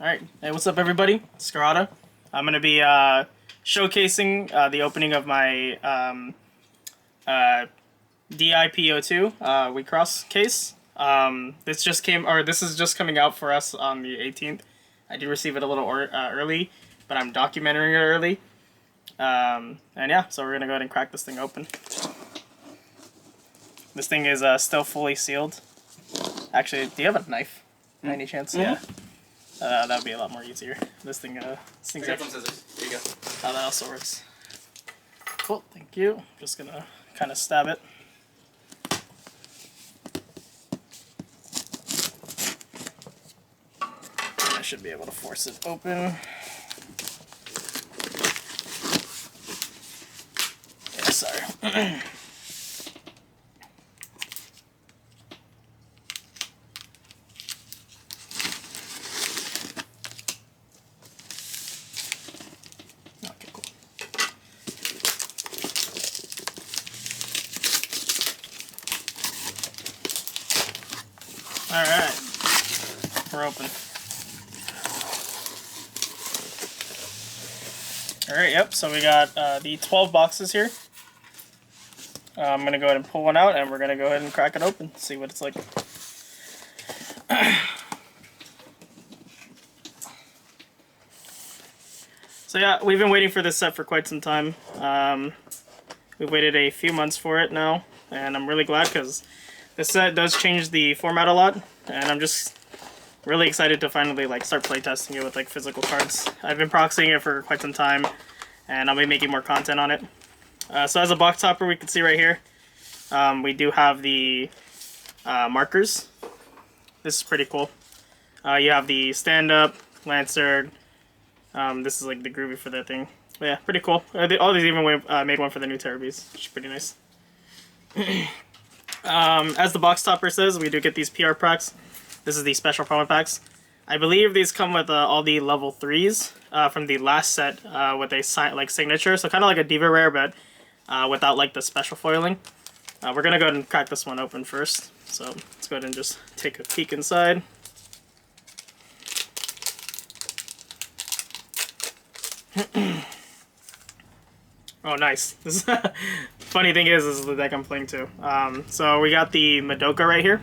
Alright, hey, what's up everybody? It's Scarada. I'm going to be showcasing the opening of my DIPO2 Wixoss case. This is just coming out for us on the 18th. I did receive it a little early, but I'm documenting it early. And yeah, so we're going to go ahead and crack this thing open. This thing is still fully sealed. Actually, do you have a knife by any chance? Yeah. That would be a lot more easier. This thing's I got some scissors. Here you go. Oh, that also works. Cool, thank you. Just gonna kind of stab it. I should be able to force it open. Yeah, sorry. Alright, we're open. Alright, yep, so we got the 12 boxes here. I'm going to go ahead and pull one out and we're going to go ahead and crack it open, see what it's like. So yeah, we've been waiting for this set for quite some time. We've waited a few months for it now, and I'm really glad because this set does change the format a lot, and I'm just really excited to finally start playtesting it with physical cards. I've been proxying it for quite some time, and I'll be making more content on it. So as a box topper, we can see right here, we do have the markers. This is pretty cool. You have the stand-up, Lancer. This is the groovy for that thing. But yeah, pretty cool. All these even made one for the new Terrorbees, which is pretty nice. As the box topper says, we do get these PR packs. This is the special promo packs. I believe these come with all the level 3s from the last set with a signature. So kind of like a Diva Rare, but without the special foiling. We're going to go ahead and crack this one open first. So let's go ahead and just take a peek inside. Oh, nice. This funny thing is, this is the deck I'm playing too. So we got the Madoka right here.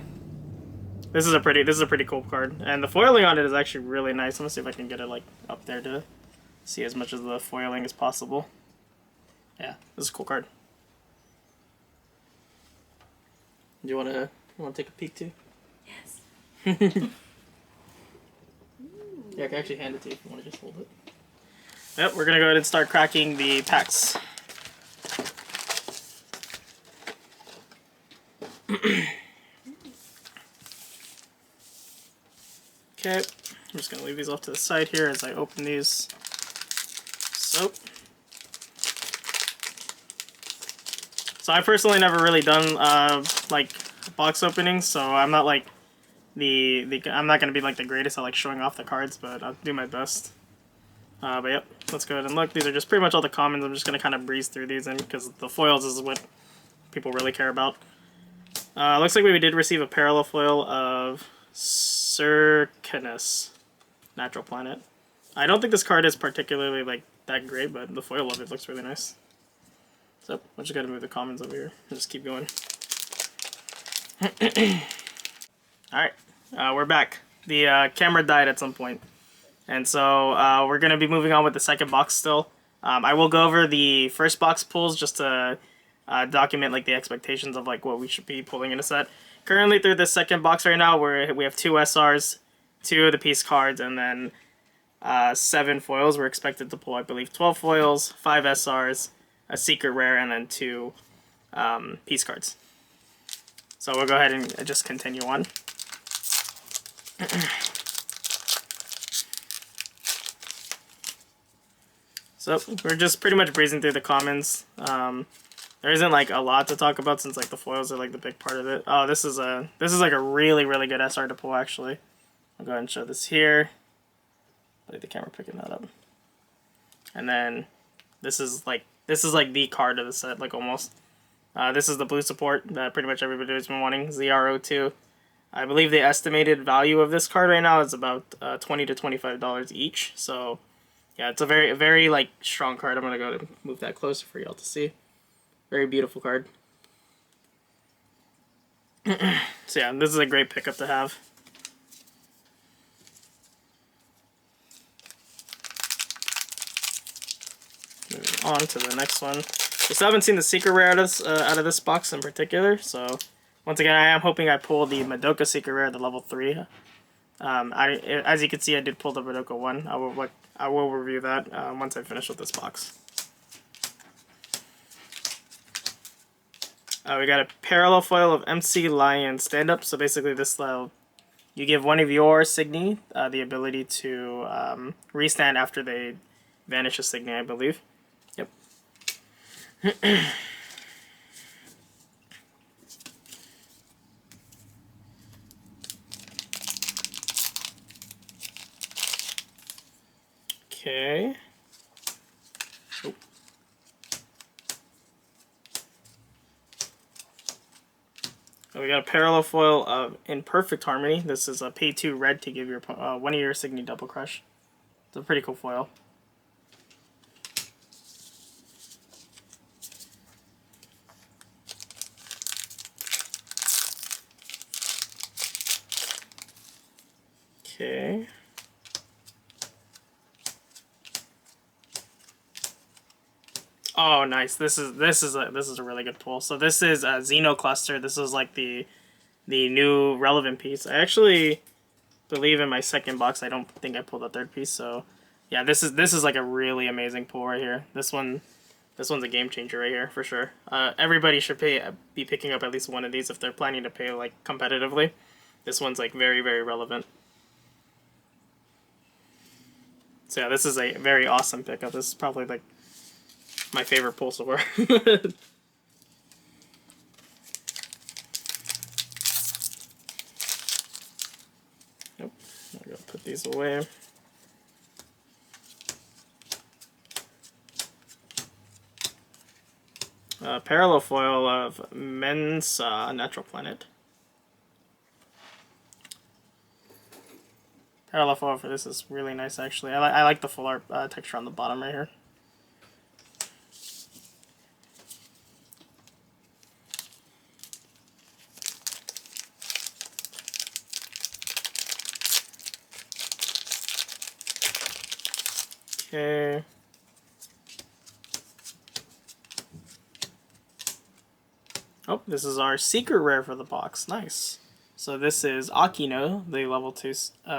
This is a pretty cool card, and the foiling on it is actually really nice. I'm gonna see if I can get it up there to see as much of the foiling as possible. Yeah, this is a cool card. Do you wanna take a peek too? Yes. Yeah, I can actually hand it to you if you want to just hold it. Yep, we're gonna go ahead and start cracking the packs. Okay, I'm just gonna leave these off to the side here as I open these. So I personally never really done box openings, so I'm not I'm not gonna be the greatest at showing off the cards, but I'll do my best. But yep, let's go ahead and look. These are just pretty much all the commons. I'm just going to kind of breeze through these because the foils is what people really care about. Looks like we did receive a parallel foil of Circanus, Natural Planet. I don't think this card is particularly that great, but the foil of it looks really nice. So I'm just going to move the commons over here and just keep going. Alright, we're back. The camera died at some point. And so we're going to be moving on with the second box still. I will go over the first box pulls just to document the expectations of what we should be pulling in a set. Currently through the second box right now, we have 2 SRs, 2 of the piece cards, and then 7 foils. We're expected to pull, I believe, 12 foils, 5 SRs, a secret rare, and then 2 piece cards. So we'll go ahead and just continue on. So we're just pretty much breezing through the commons. There isn't a lot to talk about since the foils are the big part of it. Oh, this is a really good SR to pull actually. I'll go ahead and show this here. I think the camera picking that up. And then this is the card of the set almost. This is the blue support that pretty much everybody has been wanting, ZRO2. I believe the estimated value of this card right now is about $20 to $25 each. So yeah, it's a very like strong card. I'm gonna go to move that closer for y'all to see. Very beautiful card. So yeah, this is a great pickup to have. Moving on to the next one. I still haven't seen the secret rare out of this box in particular, so once again, I am hoping I pull the Madoka secret rare, the level 3. As you can see, I did pull the Madoka 1. I will review that once I finish with this box. We got a parallel foil of MC Lion stand-up. So basically this you give one of your Signy the ability to restand after they vanish a Signy, I believe. Yep. Okay. Oh. We got a parallel foil of In Perfect Harmony. This is a pay 2 red to give your one of your Signy double crush. It's a pretty cool foil. Okay. Oh, nice. This is a really good pull. So this is a Xeno cluster. This is like the new relevant piece. I actually believe in my second box I don't think I pulled the third piece. So yeah, this is like a really amazing pull right here. This one's a game changer right here for sure. Everybody should be picking up at least one of these if they're planning to pay like competitively. This one's like very relevant. So yeah, this is a very awesome pickup. This is probably like my favorite pull so far. Nope. I'm gonna put these away. Parallel foil of Mensa, Natural Planet. Parallel foil for this is really nice actually. I like the full art texture on the bottom right here. Okay. Oh, this is our secret rare for the box. Nice. So this is Akino, the level 2,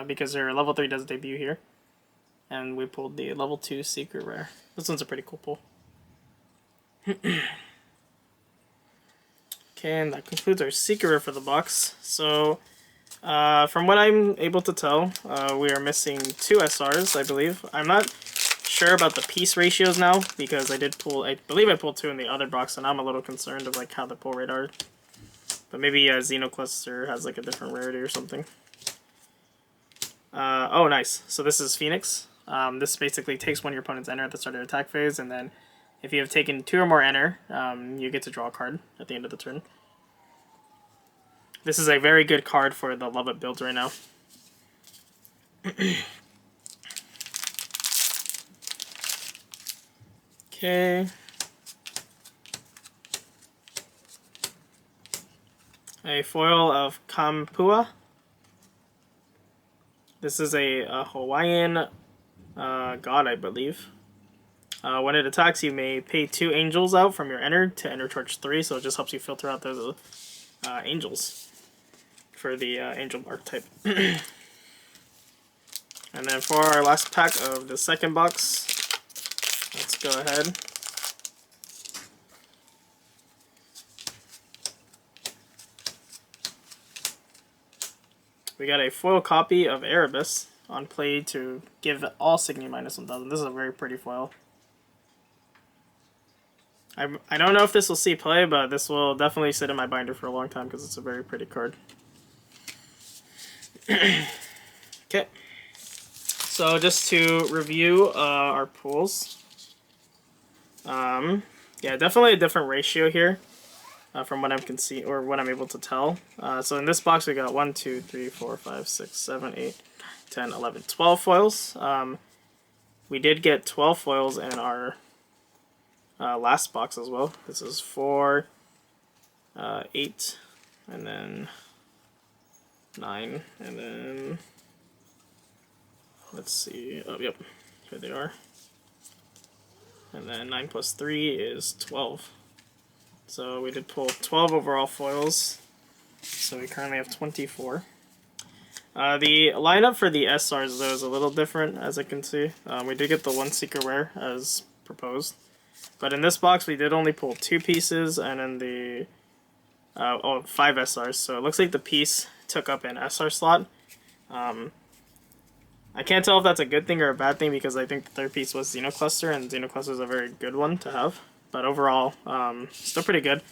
because their level 3 does debut here. And we pulled the level 2 secret rare. This one's a pretty cool pull. Okay, and that concludes our secret rare for the box. So, from what I'm able to tell, we are missing 2 SRs, I believe. I'm not sure about the piece ratios now, because I believe I pulled 2 in the other box, and I'm a little concerned of like how the pull rate are. But maybe a Xenocluster has like a different rarity or something. Oh, nice. So this is Phoenix. This basically takes one of your opponent's enter at the start of the attack phase, and then if you have taken 2 or more enter, you get to draw a card at the end of the turn. This is a very good card for the Love It builds right now. Okay. A foil of Kampua. This is a Hawaiian god, I believe. When it attacks, you may pay 2 angels out from your enter to enter charge 3, so it just helps you filter out those angels for the angel archetype. And then for our last pack of the second box, let's go ahead. We got a foil copy of Erebus on play to give all Signy minus 1000. This is a very pretty foil. I don't know if this will see play, but this will definitely sit in my binder for a long time because it's a very pretty card. Okay. So just to review our pools. Yeah, definitely a different ratio here. from what I can see or what I'm able to tell. So in this box we got 1, 2, 3, 4, 5, 6, 7, 8, 10, 11, 12 foils. We did get 12 foils in our last box as well. This is 4, 8, and then 9, and then let's see. Oh, yep, here they are. And then 9 plus 3 is 12. So we did pull 12 overall foils. So we currently have 24. The lineup for the SRs though is a little different, as I can see. We did get the 1 secret rare as proposed. But in this box we did only pull 2 pieces and in the 5 SRs. So it looks like the piece took up an SR slot. I can't tell if that's a good thing or a bad thing because I think the third piece was Xenocluster, and Xenocluster is a very good one to have. But overall, still pretty good.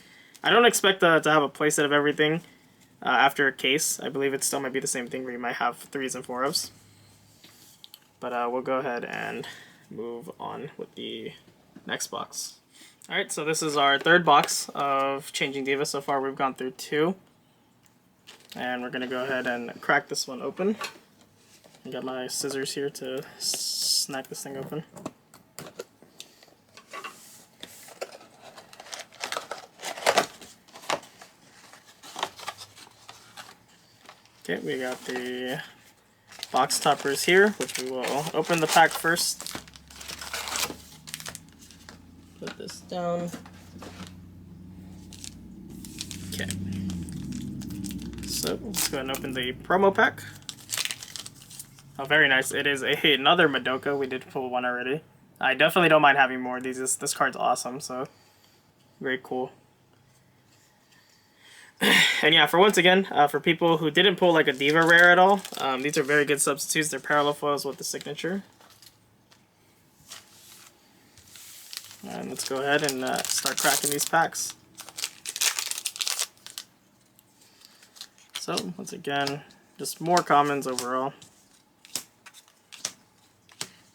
I don't expect to have a playset of everything after a case. I believe it still might be the same thing where you might have 3s and 4s. But we'll go ahead and move on with the next box. Alright, so this is our third box of Changing Diva. So far we've gone through 2. And we're going to go ahead and crack this one open. I got my scissors here to snap this thing open. Okay, we got the box toppers here, which we will open the pack first. Put this down. Okay. So let's go ahead and open the promo pack. Oh, very nice. It is another Madoka. We did pull 1 already. I definitely don't mind having more of these. This card's awesome, so very cool. And yeah, for once again, for people who didn't pull like a Diva rare at all, these are very good substitutes. They're parallel foils with the signature. And let's go ahead and start cracking these packs. So, once again, just more commons overall.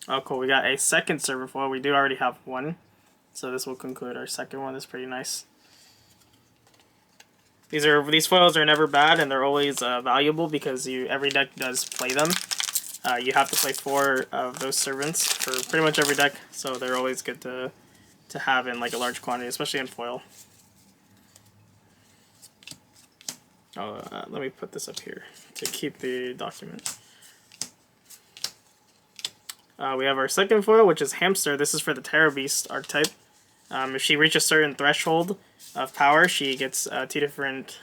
Oh, cool. We got a second server foil. We do already have 1. So this will conclude our second one. That's pretty nice. These foils are never bad, and they're always valuable because every deck does play them. You have to play 4 of those servants for pretty much every deck, so they're always good to have in like a large quantity, especially in foil. Oh, let me put this up here to keep the document. We have our second foil, which is Hamster. This is for the Terror Beast archetype. If she reaches a certain threshold of power, she gets 2 different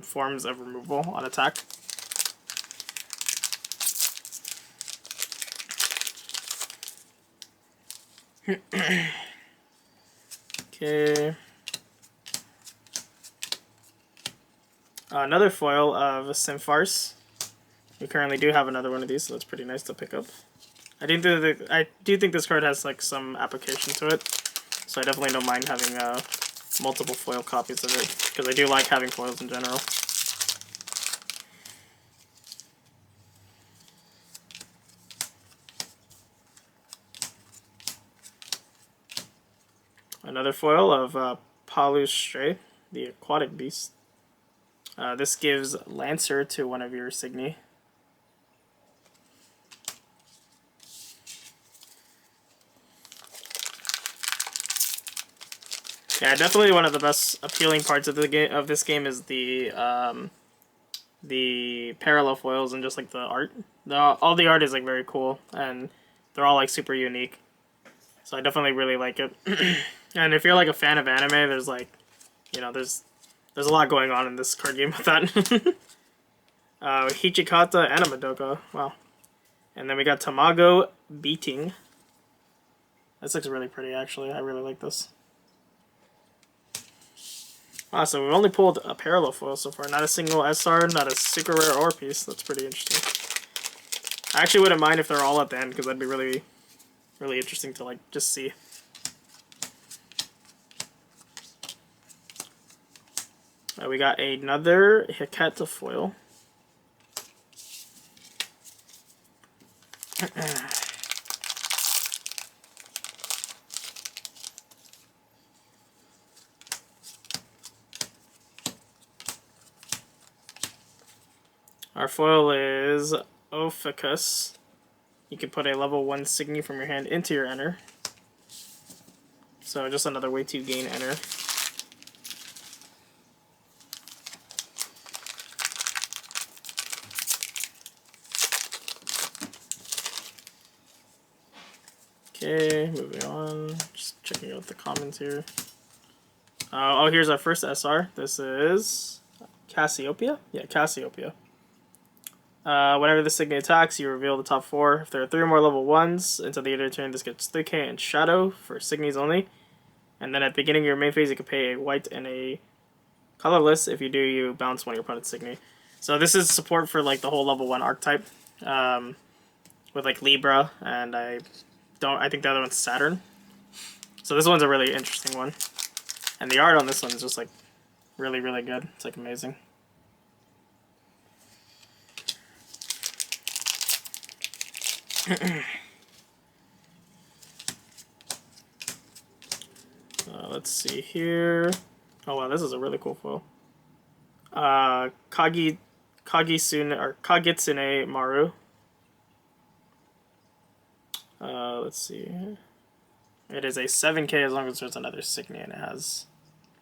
forms of removal on attack. Okay. Another foil of Symphars. We currently do have another one of these, so that's pretty nice to pick up. I do think this card has like some application to it, so I definitely don't mind having multiple foil copies of it, because I do like having foils in general. Another foil of Palustre, the aquatic beast. This gives Lancer to one of your Signy. Yeah, definitely one of the best appealing parts of the game this game is the parallel foils and just like the art. All the art is like very cool, and they're all like super unique. So I definitely really like it. And if you're like a fan of anime, there's like, you know, there's a lot going on in this card game with that. Hichikata and a Madoka. Wow. And then we got Tamago Beating. This looks really pretty, actually. I really like this. Ah, so we've only pulled a parallel foil so far. Not a single SR, not a super rare or piece. That's pretty interesting. I actually wouldn't mind if they're all at the end, because that'd be really, really interesting to like just see. We got another Hikata foil. Our foil is Ophiuchus. You can put a level 1 Signy from your hand into your enter. So just another way to gain enter. Okay, moving on. Just checking out the comments here. Oh, here's our first SR. This is Cassiopeia? Yeah, Cassiopeia. Whenever the Signy attacks, you reveal the top 4. If there are 3 or more level 1s, until the end of the turn, this gets 3k in Shadow for Signies only. And then at the beginning of your main phase, you can pay a white and a colorless. If you do, you bounce one of your opponent's Signy. So this is support for like the whole level 1 archetype. With like Libra, and I think the other one's Saturn. So this one's a really interesting one. And the art on this one is just like really, really good. It's like amazing. Let's see here. Oh wow, this is a really cool foil. Kagitsune Maru. Let's see. It is a 7k as long as there's another Signy, and it has.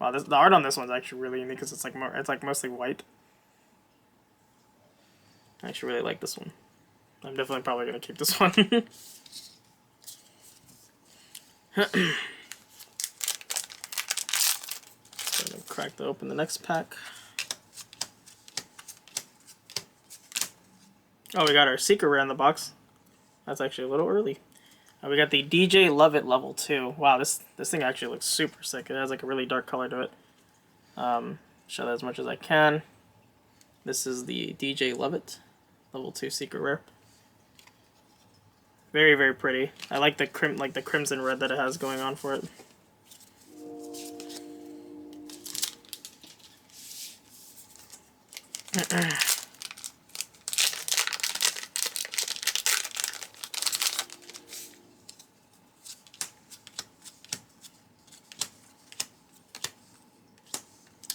Wow, the art on this one's actually really unique because it's like mostly white. I actually really like this one. I'm definitely probably gonna keep this one. Gonna crack open the next pack. Oh, we got our secret rare in the box. That's actually a little early. We got the DJ Love It level 2. Wow, this thing actually looks super sick. It has like a really dark color to it. Show that as much as I can. This is the DJ Love It level 2 secret rare. Very, very pretty. I like the crimson red that it has going on for it.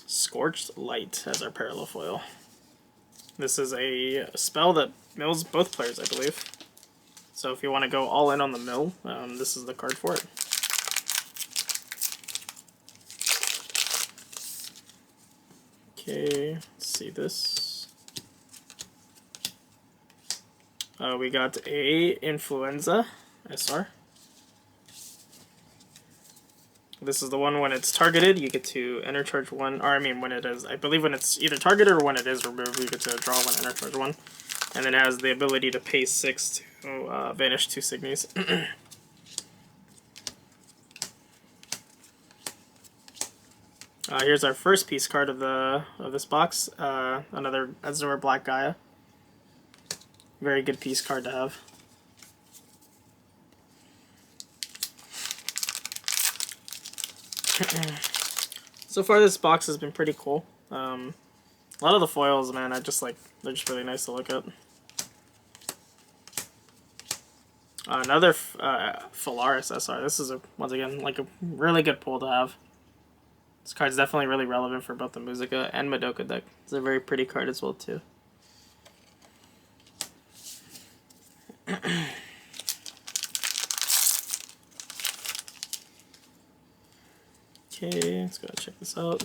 Scorched Light as our parallel foil. This is a spell that mills both players, I believe. So if you want to go all in on the mill, this is the card for it. Okay, let's see this. We got a Influenza SR. This is the one when it's targeted, you get to enter charge 1, or I mean when it is, I believe when it's either targeted or when it is removed, you get to draw 1, enter charge 1. And then it has the ability to pay 6 to vanish 2 Signies. Here's our first piece card of this box. Another Azure Black Gaia. Very good piece card to have. So far this box has been pretty cool. A lot of the foils, man, they're just really nice to look at. Another Phalaris SR. This is once again like a really good pull to have. This card's definitely really relevant for both the Musica and Madoka deck. It's a very pretty card as well too. Okay, let's go check this out.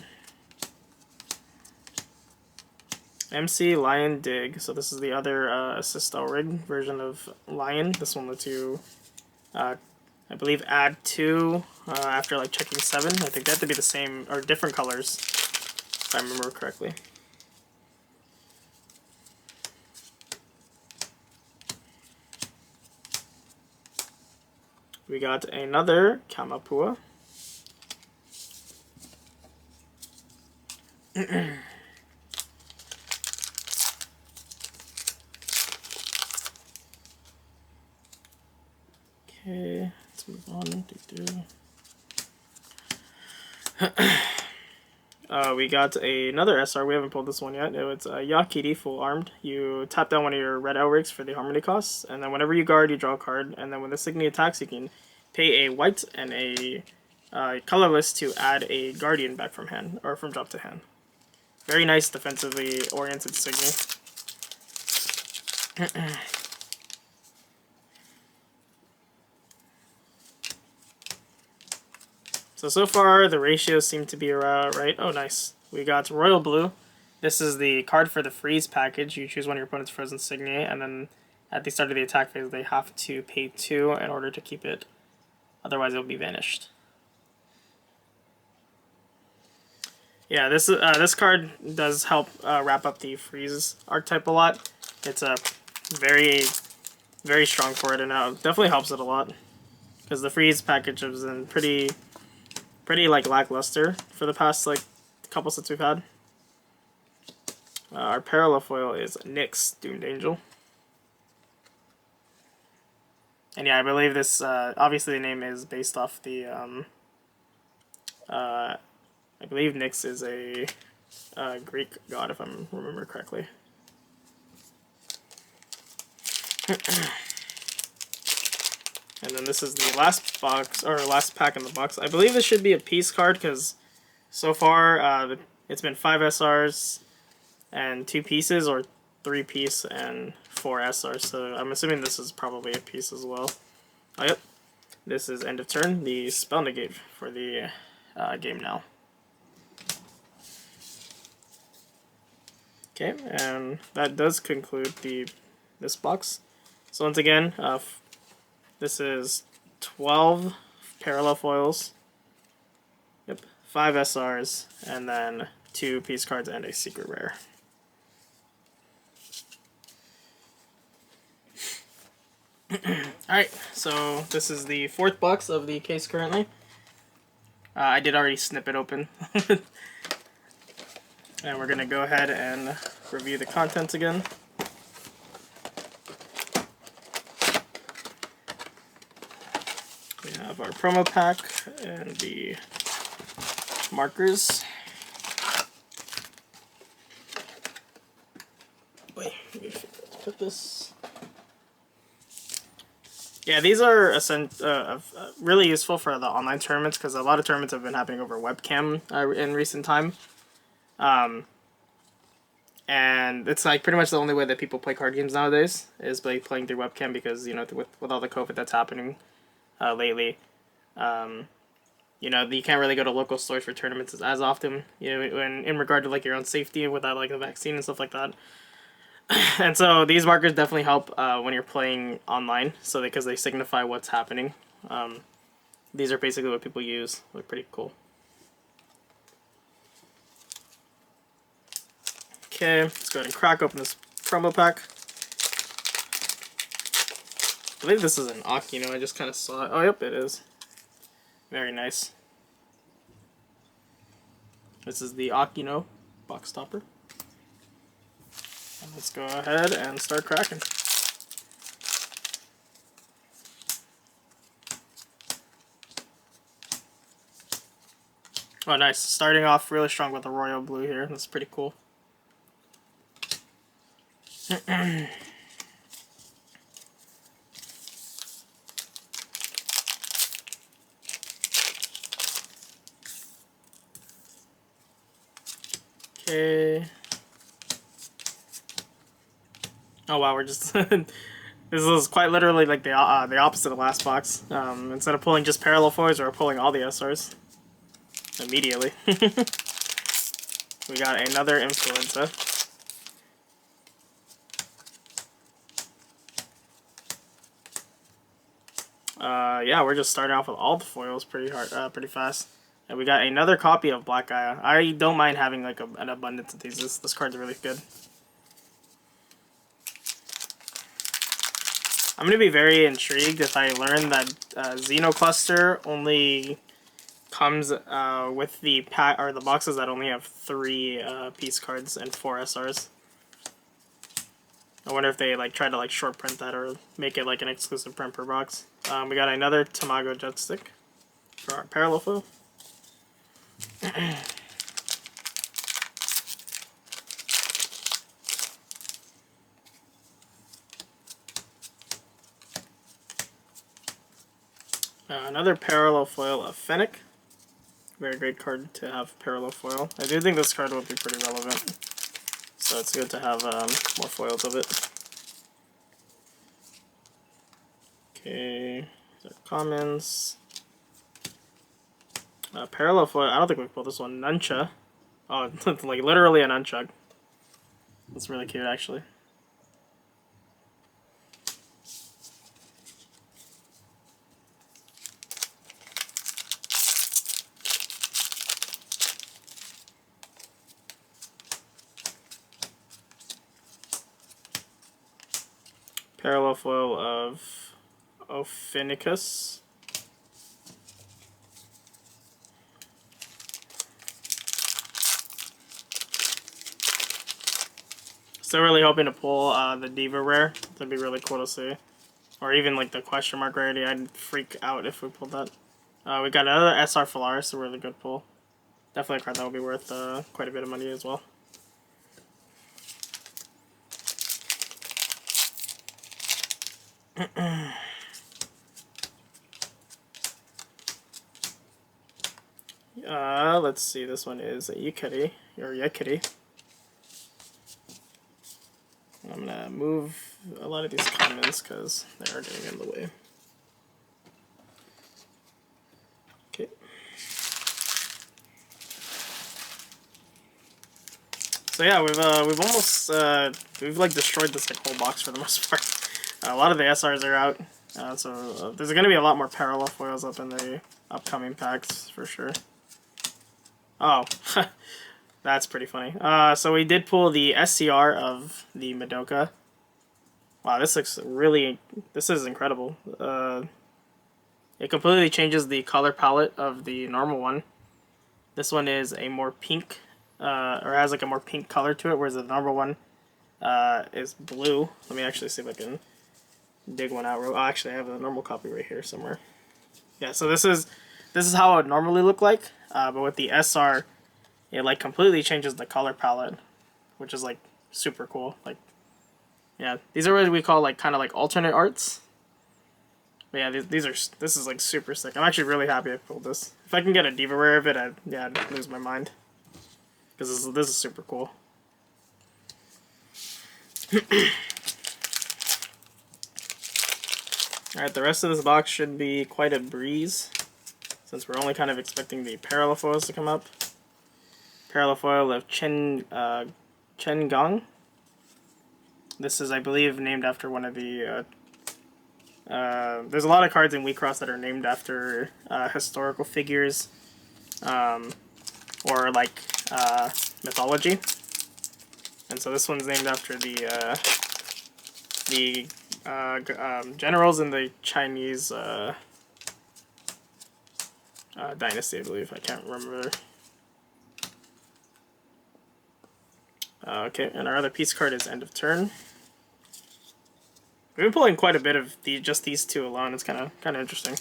MC Lion Dig. So this is the other Assistal Rig version of Lion. This one lets you, I believe, add 2 after like checking 7. I think they have to be the same or different colors, if I remember correctly. We got another Kamapua. Okay, let's move on. We got another SR. We haven't pulled this one yet. It's Yakiri Full Armed. You tap down one of your red outrigs for the Harmony costs, and then whenever you guard, you draw a card, and then when the Signy attacks, you can pay a white and a colorless to add a Guardian back from hand, or from drop to hand. Very nice defensively oriented Signy. So far the ratios seem to be around right. Oh, nice. We got Royal Blue. This is the card for the freeze package. You choose one of your opponent's frozen insignia, and then at the start of the attack phase, they have to pay 2 in order to keep it. Otherwise, it will be vanished. Yeah, this card does help wrap up the freeze archetype a lot. It's a very strong for it, and definitely helps it a lot because the freeze package has been pretty like lackluster for the past like couple sets we've had. Our parallel foil is Nyx, Doomed Angel. And yeah, I believe this, obviously the name is based off the, I believe Nyx is a Greek god, if I remember correctly. And then this is the last box, or last pack in the box. I believe this should be a piece card, because so far, it's been 5 SRs and 2 pieces, or 3 piece and 4 SRs, so I'm assuming this is probably a piece as well. Oh, yep. This is end of turn, the spell negate for the game now. Okay, and that does conclude this box. So once again, this is 12 parallel foils, yep, 5 SRs, and then 2 piece cards and a secret rare. Alright, so this is the 4th box of the case currently. I did already snip it open. And we're going to go ahead and review the contents again. We have our promo pack and the markers. Wait, let me put this. Yeah, these are really useful for the online tournaments because a lot of tournaments have been happening over webcam in recent time. And it's like pretty much the only way that people play card games nowadays is by playing through webcam because, you know, with all the COVID that's happening lately, you know, you can't really go to local stores for tournaments as often, you know, in regard to like your own safety without like the vaccine and stuff like that. And so these markers definitely help when you're playing online, so because they signify what's happening. These are basically what people use. They're pretty cool. Okay, let's go ahead and crack open this promo pack. I believe this is an Akino. I just kind of saw it. Oh, yep, it is. Very nice. This is the Akino box topper. And let's go ahead and start cracking. Oh, nice. Starting off really strong with the royal blue here. That's pretty cool. Okay. Oh wow, we're just this is quite literally like the opposite of last box. Instead of pulling just parallel foils, we're pulling all the SRs immediately. We got another influenza. Yeah, we're just starting off with all the foils pretty pretty fast. And we got another copy of Black Gaia. I don't mind having like an abundance of these. This card's really good. I'm gonna be very intrigued if I learn that Xenocluster only comes with the pack or the boxes that only have 3 piece cards and 4 SRs. I wonder if they like try to like short print that or make it like an exclusive print per box. We got another Tamago Jet Stick for our parallel foil. Another parallel foil of Fennec. Very great card to have parallel foil. I do think this card will be pretty relevant, so it's good to have more foils of it. Okay, these are commons. Parallel foil. I don't think we pulled this one. Nuncha. Oh, it's like literally a nunchuck. That's really cute, actually. Parallel foil of Ophinicus. Still really hoping to pull the Diva rare. That'd be really cool to see. Or even like the question mark rarity. I'd freak out if we pulled that. We got another SR Phalaris, a really good pull. Definitely a card that will be worth quite a bit of money as well. Let's see. This one is a Yukari or Yakiri. I'm gonna move a lot of these commons because they are getting in the way. Okay. So yeah, we've almost we've like destroyed this like whole box for the most part. A lot of the SRs are out, so there's gonna be a lot more parallel foils up in the upcoming packs for sure. Oh, that's pretty funny. So we did pull the SCR of the Madoka. Wow, this looks really. This is incredible. It completely changes the color palette of the normal one. This one is a more pink, or has like a more pink color to it, whereas the normal one is blue. Let me actually see if I can dig one out. Oh, actually, I have a normal copy right here somewhere. Yeah, so this is how it would normally look like, but with the SR, it like completely changes the color palette, which is like super cool. Like, yeah, these are what we call like kind of like alternate arts. But yeah, this is like super sick. I'm actually really happy I pulled this. If I can get a Diva rare of it, I'd lose my mind. Because this is super cool. Alright, the rest of this box should be quite a breeze, since we're only kind of expecting the parallel foils to come up. Parallel foil of Chen Gong. This is, I believe, named after one of the there's a lot of cards in Wixoss that are named after historical figures, or like mythology. And so this one's named after the generals in the Chinese dynasty, I believe. I can't remember. Okay, and our other piece card is End of Turn. We've been pulling quite a bit of just these two alone. It's kind of interesting.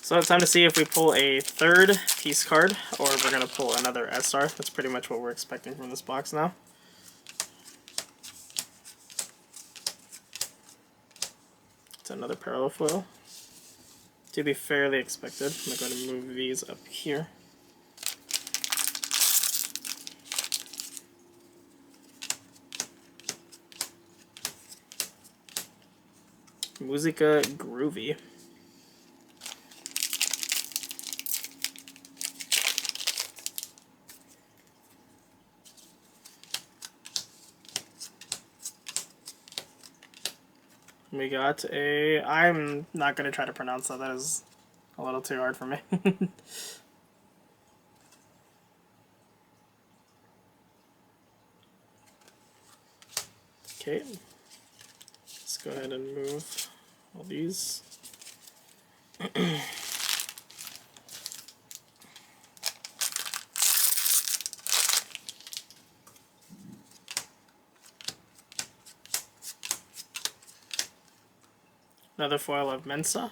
So it's time to see if we pull a third piece card, or if we're going to pull another SR. That's pretty much what we're expecting from this box now. It's another parallel foil. To be fairly expected. I'm going to move these up here. Musica Groovy. We got a... I'm not going to try to pronounce that. That is a little too hard for me. Okay. Let's go ahead and move all these. Another foil of Mensa.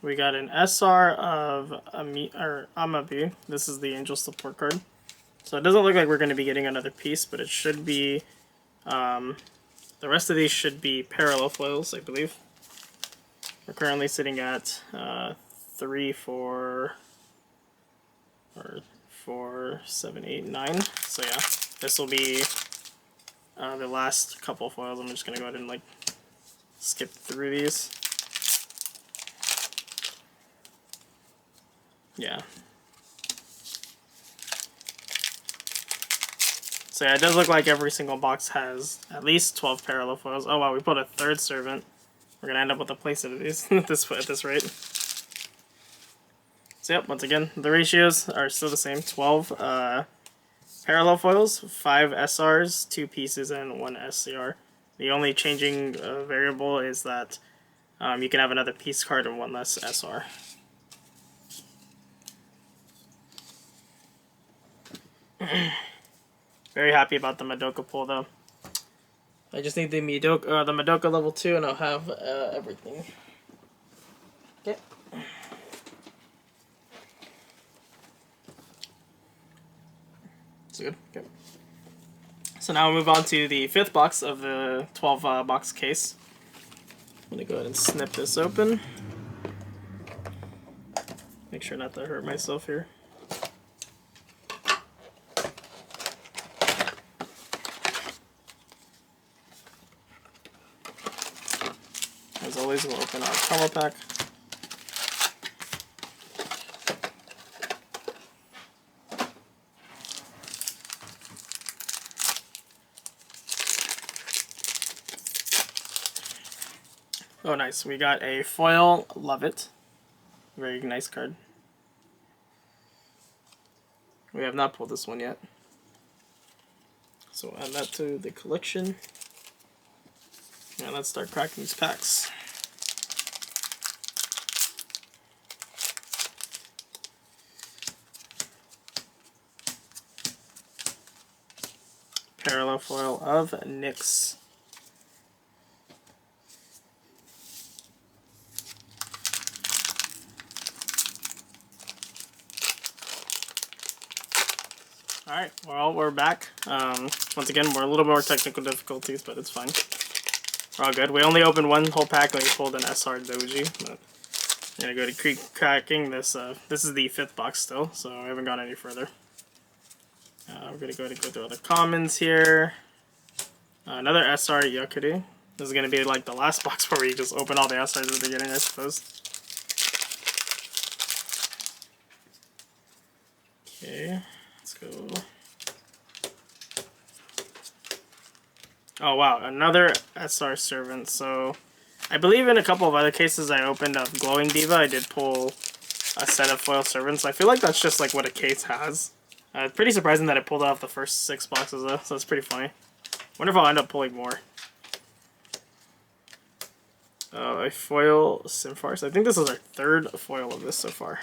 We got an SR of Amabi. This is the Angel Support card. So it doesn't look like we're going to be getting another piece, but it should be The rest of these should be parallel foils, I believe. We're currently sitting at 3, 4, 7, 8, 9. So yeah, this will be the last couple foils. I'm just gonna go ahead and like skip through these. Yeah. So yeah, it does look like every single box has at least 12 parallel foils. Oh wow, we put a third servant. We're gonna end up with a playset of these at this rate. So yep, once again, the ratios are still the same. 12 parallel foils, 5 SRs, 2 pieces, and 1 SCR. The only changing variable is that you can have another piece card and 1 less SR. Very happy about the Madoka pull though. I just need the Madoka level 2 and I'll have everything. Okay. Good. Okay. So now we'll move on to the 5th box of the 12 box case. I'm gonna go ahead and snip this open. Make sure not to hurt myself here. As always, we'll open our promo pack. Oh, nice. We got a foil. Love it. Very nice card. We have not pulled this one yet. So add that to the collection. And let's start cracking these packs. Parallel foil of Nyx. Alright, well, we're back. Once again, we're a little more technical difficulties, but it's fine. We're all good. We only opened one whole pack and we pulled an SR Doji, but I'm going to go to creep cracking this. This is the 5th box still, so I haven't gone any further. We're going to go through all the commons here. Another SR Yakuri. This is going to be like the last box where we just open all the SRs at the beginning, I suppose. Okay. Let's go. Oh wow, another SR servant. So I believe in a couple of other cases I opened of Glowing Diva, I did pull a set of foil servants. I feel like that's just like what a case has. Pretty surprising that I pulled off the first 6 boxes though, so it's pretty funny. Wonder if I'll end up pulling more. A foil Simfarce. I think this is our 3rd foil of this so far.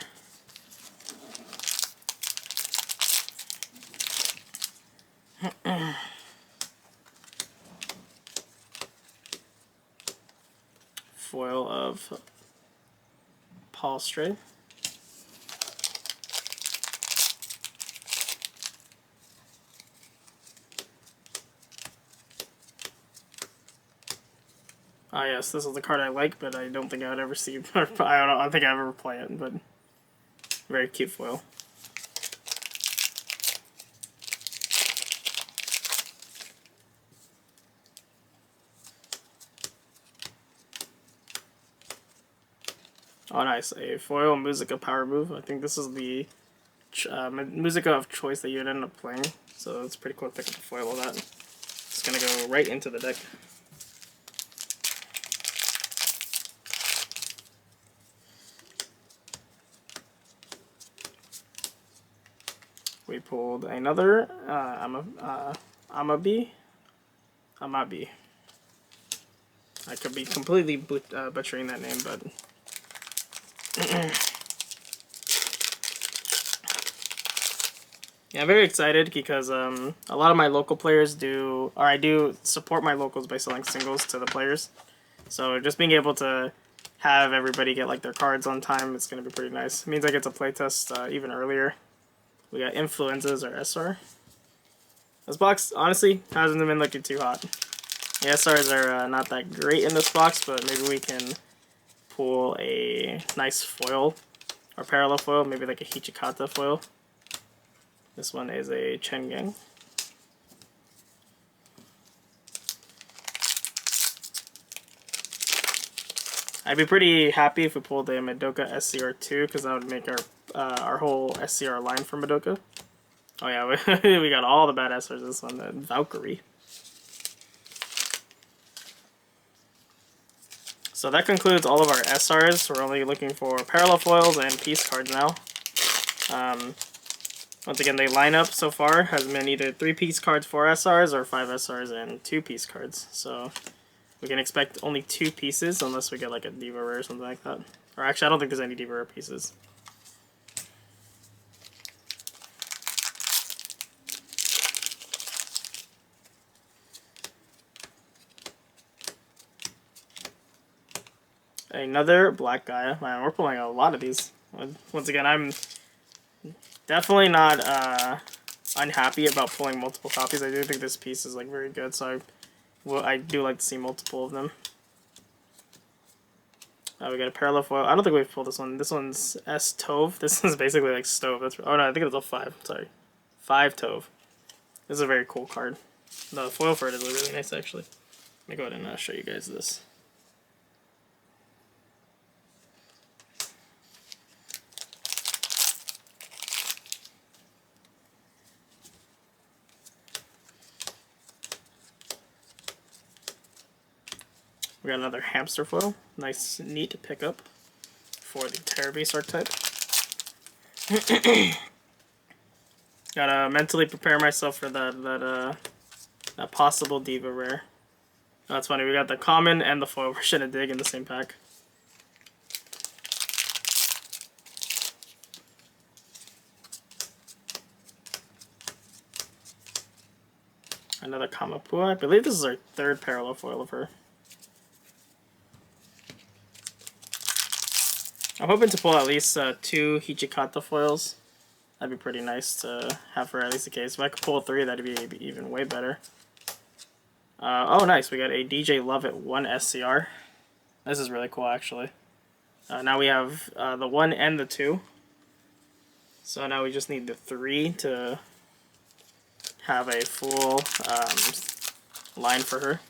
Foil of Paul Stray. Ah yes, this is the card I like, but I don't think I would ever see, or I don't think I ever play it, but very cute foil. Oh nice, a foil Musica power move. I think this is the Musica of choice that you'd end up playing, so it's pretty cool to pick up a foil of that. It's gonna go right into the deck. We pulled another Amabi. I could be completely butchering that name, but yeah, I'm very excited because a lot of my local players do, or I do support my locals by selling singles to the players. So just being able to have everybody get like their cards on time, it's going to be pretty nice. It means I get to playtest even earlier. We got Influenzas or SR. This box, honestly, hasn't been looking too hot. The SRs are not that great in this box, but maybe we can pull a nice foil or parallel foil, maybe like a Hichikata foil. This one is a Changing. I'd be pretty happy if we pulled a Madoka SCR2, because that would make our whole SCR line for Madoka. Oh yeah, we got all the bad SRs this one, the Valkyrie. So that concludes all of our SRs. We're only looking for parallel foils and piece cards now. Once again, the lineup so far has been either 3-piece cards, 4 SRs, or 5 SRs and 2-piece cards. So we can expect only 2 pieces unless we get like a Diva Rare or something like that. Or actually, I don't think there's any Diva Rare pieces. Another Black Gaia. Man, we're pulling a lot of these. Once again, I'm definitely not unhappy about pulling multiple copies. I do think this piece is like very good, so I do like to see multiple of them. We got a parallel foil. I don't think we've pulled this one. This one's S Tove. This is basically like Stove. That's, oh no, I think it's a 5. Sorry, 5 Tove. This is a very cool card. The foil for it is really nice, actually. Let me go ahead and show you guys this. We got another hamster foil. Nice, neat pickup for the Terror Beast archetype. Gotta mentally prepare myself for that possible Diva Rare. Oh, that's funny, we got the common and the foil version of Dig in the same pack. Another Kamapua. I believe this is our 3rd parallel foil of her. I'm hoping to pull at least 2 Hichikata foils. That'd be pretty nice to have for at least a case. If I could pull 3, that'd be even way better. Oh, nice. We got a DJ Lovett 1 SCR. This is really cool, actually. Now we have the 1 and the 2. So now we just need the 3 to have a full line for her.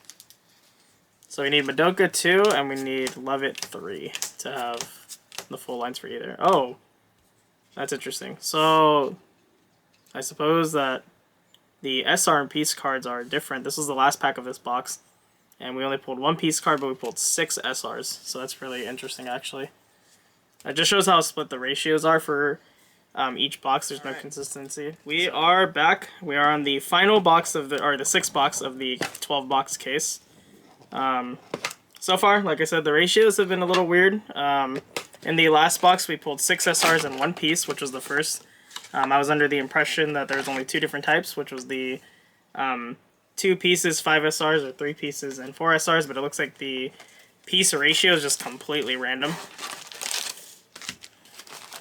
So we need Madoka 2 and we need Lovett 3 to have the full lines for either. Oh, that's interesting. So I suppose that the SR and piece cards are different. This was the last pack of this box, and we only pulled 1 piece card, but we pulled 6 SRs. So that's really interesting, actually. It just shows how split the ratios are for each box. There's no consistency. We are back. We are on the final box of the 6th box of the 12-box case. So far, like I said, the ratios have been a little weird. In the last box, we pulled 6 SRs and 1 piece, which was the first. I was under the impression that there was only 2 different types, which was the 2 pieces, 5 SRs, or 3 pieces and 4 SRs, but it looks like the piece ratio is just completely random.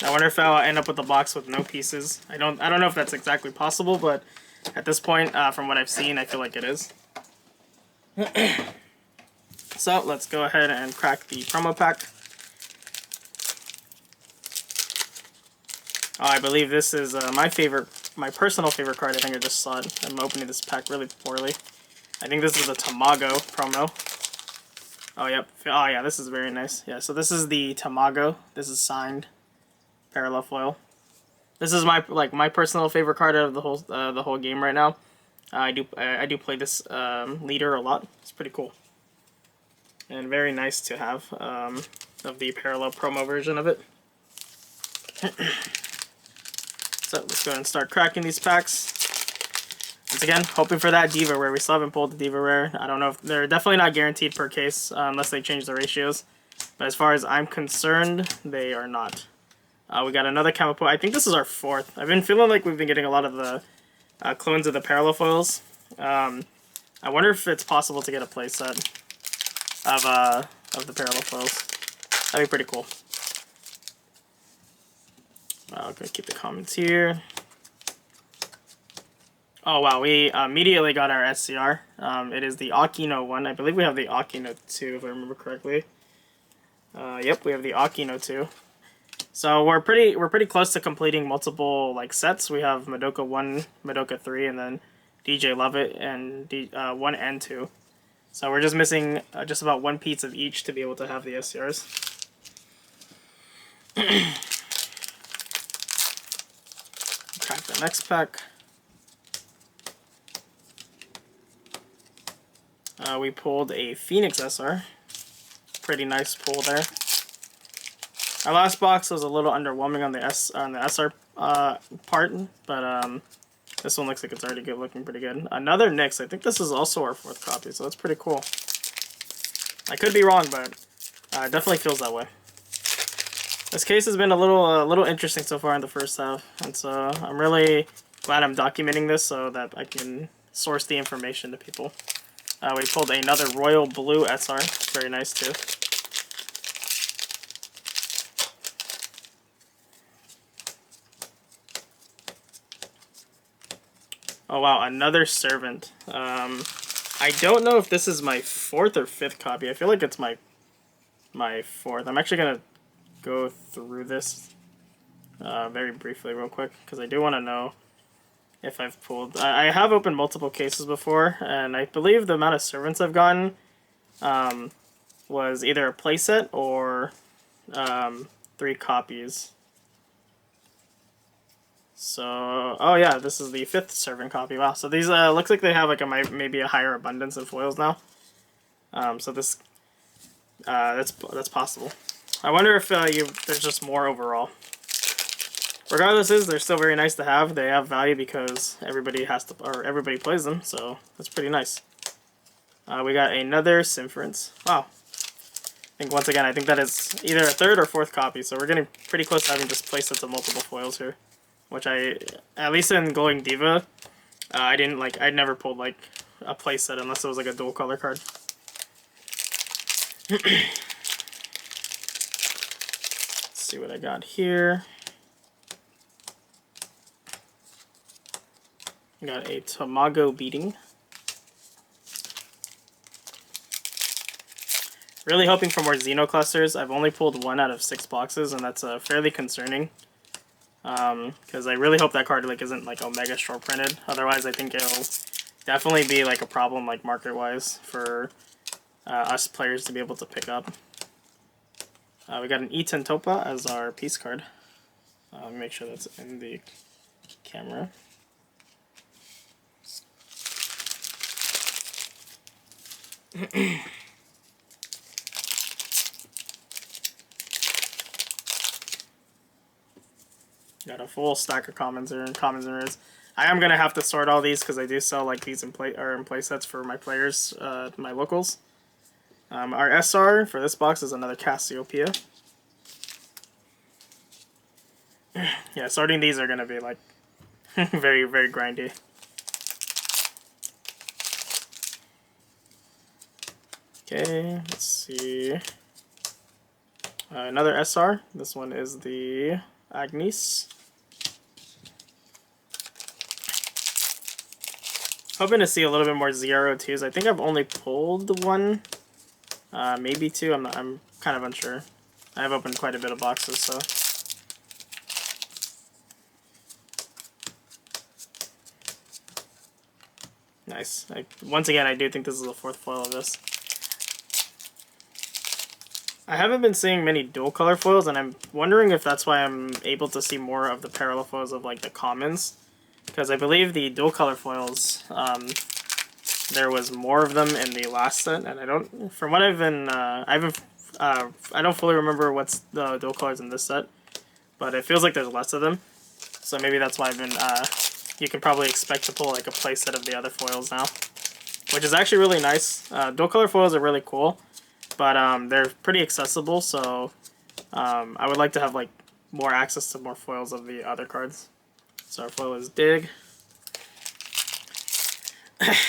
I wonder if I'll end up with a box with no pieces. I don't know if that's exactly possible, but at this point, from what I've seen, I feel like it is. So let's go ahead and crack the promo pack. Oh, I believe this is my personal favorite card. I think I just saw it. I'm opening this pack really poorly. I think this is the Tamago promo. Oh, yep. Oh, yeah, this is very nice. Yeah, so this is the Tamago. This is signed parallel foil. This is my personal favorite card out of the whole game right now. I do play this leader a lot. It's pretty cool. And very nice to have of the parallel promo version of it. So let's go ahead and start cracking these packs. Once again, hoping for that Diva Rare. We still haven't pulled the Diva Rare. I don't know if they're definitely not guaranteed per case unless they change the ratios. But as far as I'm concerned, they are not. We got another Kamapo. I think this is our 4th. I've been feeling like we've been getting a lot of the clones of the parallel foils. I wonder if it's possible to get a playset of the parallel foils. That'd be pretty cool. I'm gonna keep the comments here. Oh wow, we immediately got our SCR. It is the Akino one. I believe we have the Akino 2, if I remember correctly. Yep, we have the Akino 2. So we're pretty close to completing multiple like sets. We have Madoka 1, Madoka 3, and then DJ Lovett and 1 and 2. So we're just missing just about one piece of each to be able to have the SCRs. Crack the next pack. We pulled a Phoenix SR. Pretty nice pull there. Our last box was a little underwhelming on the SR part, but this one looks like it's already good, looking pretty good. Another Nyx. I think this is also our 4th copy, so that's pretty cool. I could be wrong, but it definitely feels that way. This case has been a little interesting so far in the first half, and so I'm really glad I'm documenting this so that I can source the information to people. We pulled another Royal Blue SR. Very nice too. Oh wow, another Servant. I don't know if this is my 4th or 5th copy. I feel like it's my 4th. I'm actually gonna go through this very briefly real quick because I do want to know if I've pulled. I have opened multiple cases before, and I believe the amount of Servants I've gotten was either a playset or 3 copies. So, oh yeah, this is the 5th Servant copy. Wow, so these looks like they have like maybe a higher abundance of foils now. So this that's possible. I wonder if there's just more overall. Regardless, they're still very nice to have. They have value because everybody everybody plays them, so that's pretty nice. We got another Simference. Wow. I think once again, I think that is either a 3rd or 4th copy, so we're getting pretty close to having just playsets of multiple foils here. Which at least in Changing Diva, I'd never pulled like a playset unless it was like a dual color card. Let's see what I got here. I got a Tamago Beating. Really hoping for more Xeno clusters. I've only pulled 1 out of 6 boxes, and that's fairly concerning. Because I really hope that card isn't like Omega short printed. Otherwise, I think it'll definitely be like a problem like market wise for us players to be able to pick up. We got an Iten Topa as our piece card. Let me make sure that's in the camera. Got a full stack of commons and rares. I am gonna have to sort all these because I do sell like these in play sets for my players, my locals. Our SR for this box is another Cassiopeia. Yeah, sorting these are gonna be like very grindy. Okay, let's see. Another SR. This one is the Agnes. Hoping to see a little bit more ZR02s. I think I've only pulled 1, maybe 2. I'm kind of unsure. I've opened quite a bit of boxes, so. Nice. Once again, I do think this is the 4th foil of this. I haven't been seeing many dual color foils, and I'm wondering if that's why I'm able to see more of the parallel foils of like the commons. Because I believe the dual color foils, there was more of them in the last set, and I don't, from what I've been, I don't fully remember what's the dual colors in this set, but it feels like there's less of them. So maybe that's why I've been, you can probably expect to pull like a play set of the other foils now, which is actually really nice. Dual color foils are really cool, but they're pretty accessible, so I would like to have like more access to more foils of the other cards. So our foil is Dig.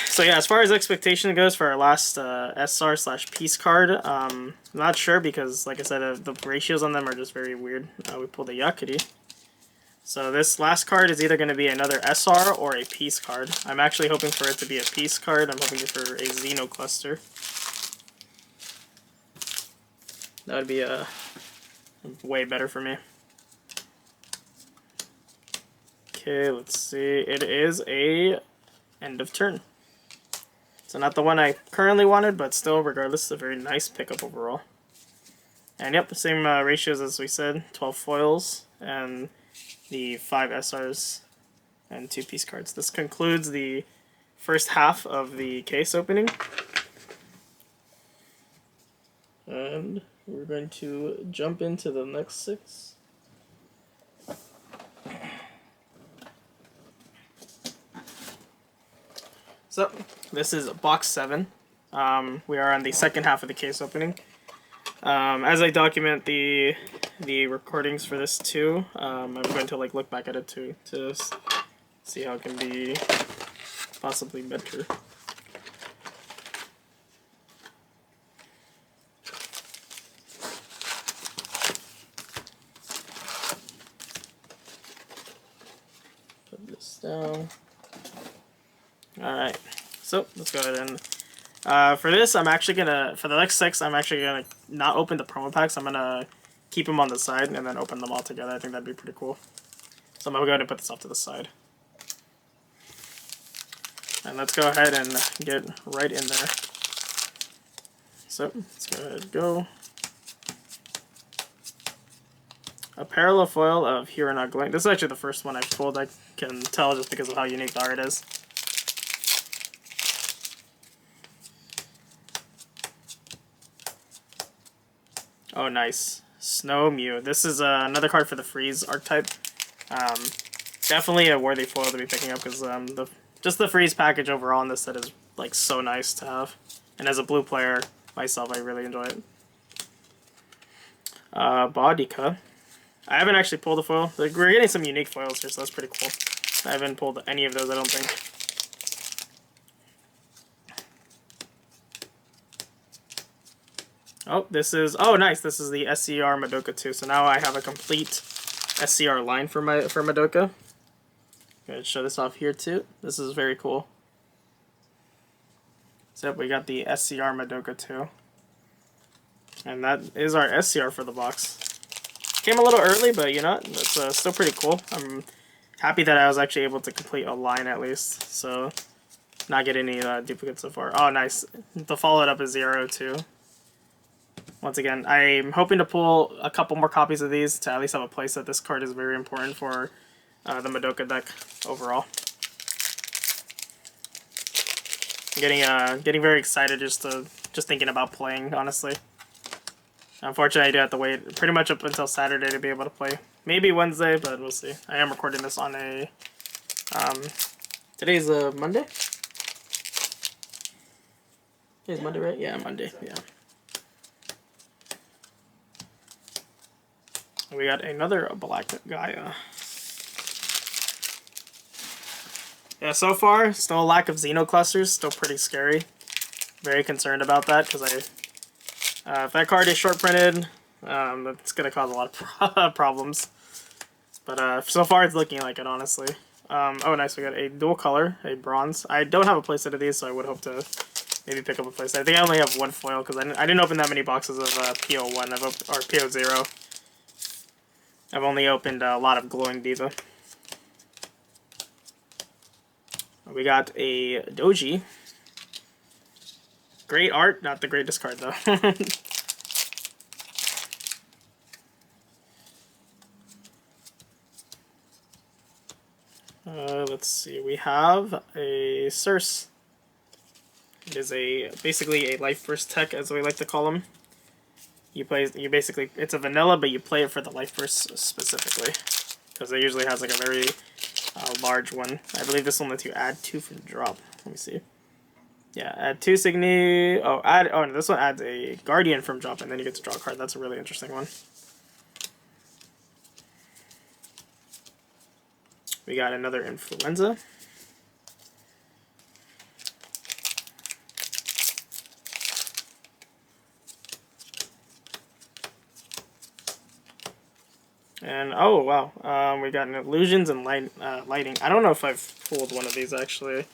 So yeah, as far as expectation goes for our last SR/piece card, I'm not sure because, like I said, the ratios on them are just very weird. We pulled a Yakiri. So this last card is either going to be another SR or a piece card. I'm actually hoping for it to be a piece card. I'm hoping for a Xeno cluster. That would be way better for me. Okay, let's see. It is a end of turn. So not the one I currently wanted, but still, regardless, a very nice pickup overall. And yep, the same ratios as we said, 12 foils and the 5 SRs and 2 piece cards. This concludes the first half of the case opening. And we're going to jump into the next 6. So, this is box 7. We are on the second half of the case opening. As I document the recordings for this too, I'm going to look back at it too to see how it can be possibly better. Put this down. Alright, so let's go ahead and for this, I'm actually gonna, for the next 6, I'm actually gonna not open the promo packs. I'm gonna keep them on the side and then open them all together. I think that'd be pretty cool. So I'm gonna go ahead and put this off to the side. And let's go ahead and get right in there. So let's go ahead and go. A parallel foil of Huron Glint. This is actually the first one I've pulled. I can tell just because of how unique the art is. Oh, nice. Snow Mew. This is another card for the Freeze archetype. Definitely a worthy foil to be picking up because just the Freeze package overall in this set is like so nice to have. And as a blue player myself, I really enjoy it. Bodica. I haven't actually pulled a foil. We're getting some unique foils here, so that's pretty cool. I haven't pulled any of those, I don't think. Oh, this is, oh nice, this is the SCR Madoka 2. So now I have a complete SCR line for Madoka. I'm going to show this off here too. This is very cool. So we got the SCR Madoka 2. And that is our SCR for the box. Came a little early, but you know, it's still pretty cool. I'm happy that I was actually able to complete a line at least. So, not get any duplicates so far. Oh, nice. The follow-up is 0 too. Once again, I'm hoping to pull a couple more copies of these to at least have a playset. This card is very important for the Madoka deck overall. I'm getting very excited just thinking about playing, honestly. Unfortunately, I do have to wait pretty much up until Saturday to be able to play. Maybe Wednesday, but we'll see. I am recording this on a... today's Monday? Today's Monday, right? Yeah, Monday, yeah. We got another Black Gaia. Yeah, so far, still a lack of Xeno clusters. Still pretty scary. Very concerned about that, because if that card is short printed, it's going to cause a lot of problems. But so far, it's looking like it, honestly. Oh, nice. We got a dual color, a bronze. I don't have a playset of these, so I would hope to maybe pick up a playset. I think I only have one foil, because I didn't open that many boxes of PO1 or PO0. I've only opened a lot of Glowing Diva. We got a Doji. Great art, not the greatest card though. Let's see, we have a Circe. It is basically a life burst tech, as we like to call them. It's a vanilla, but you play it for the life burst specifically, because it usually has like a very large one. I believe this one lets you add 2 for the drop. Let me see. Yeah, add 2 Signy. Oh, no, this one adds a Guardian from drop, and then you get to draw a card. That's a really interesting one. We got another Influenza. And oh wow, we got an illusions and lighting. I don't know if I've pulled one of these actually.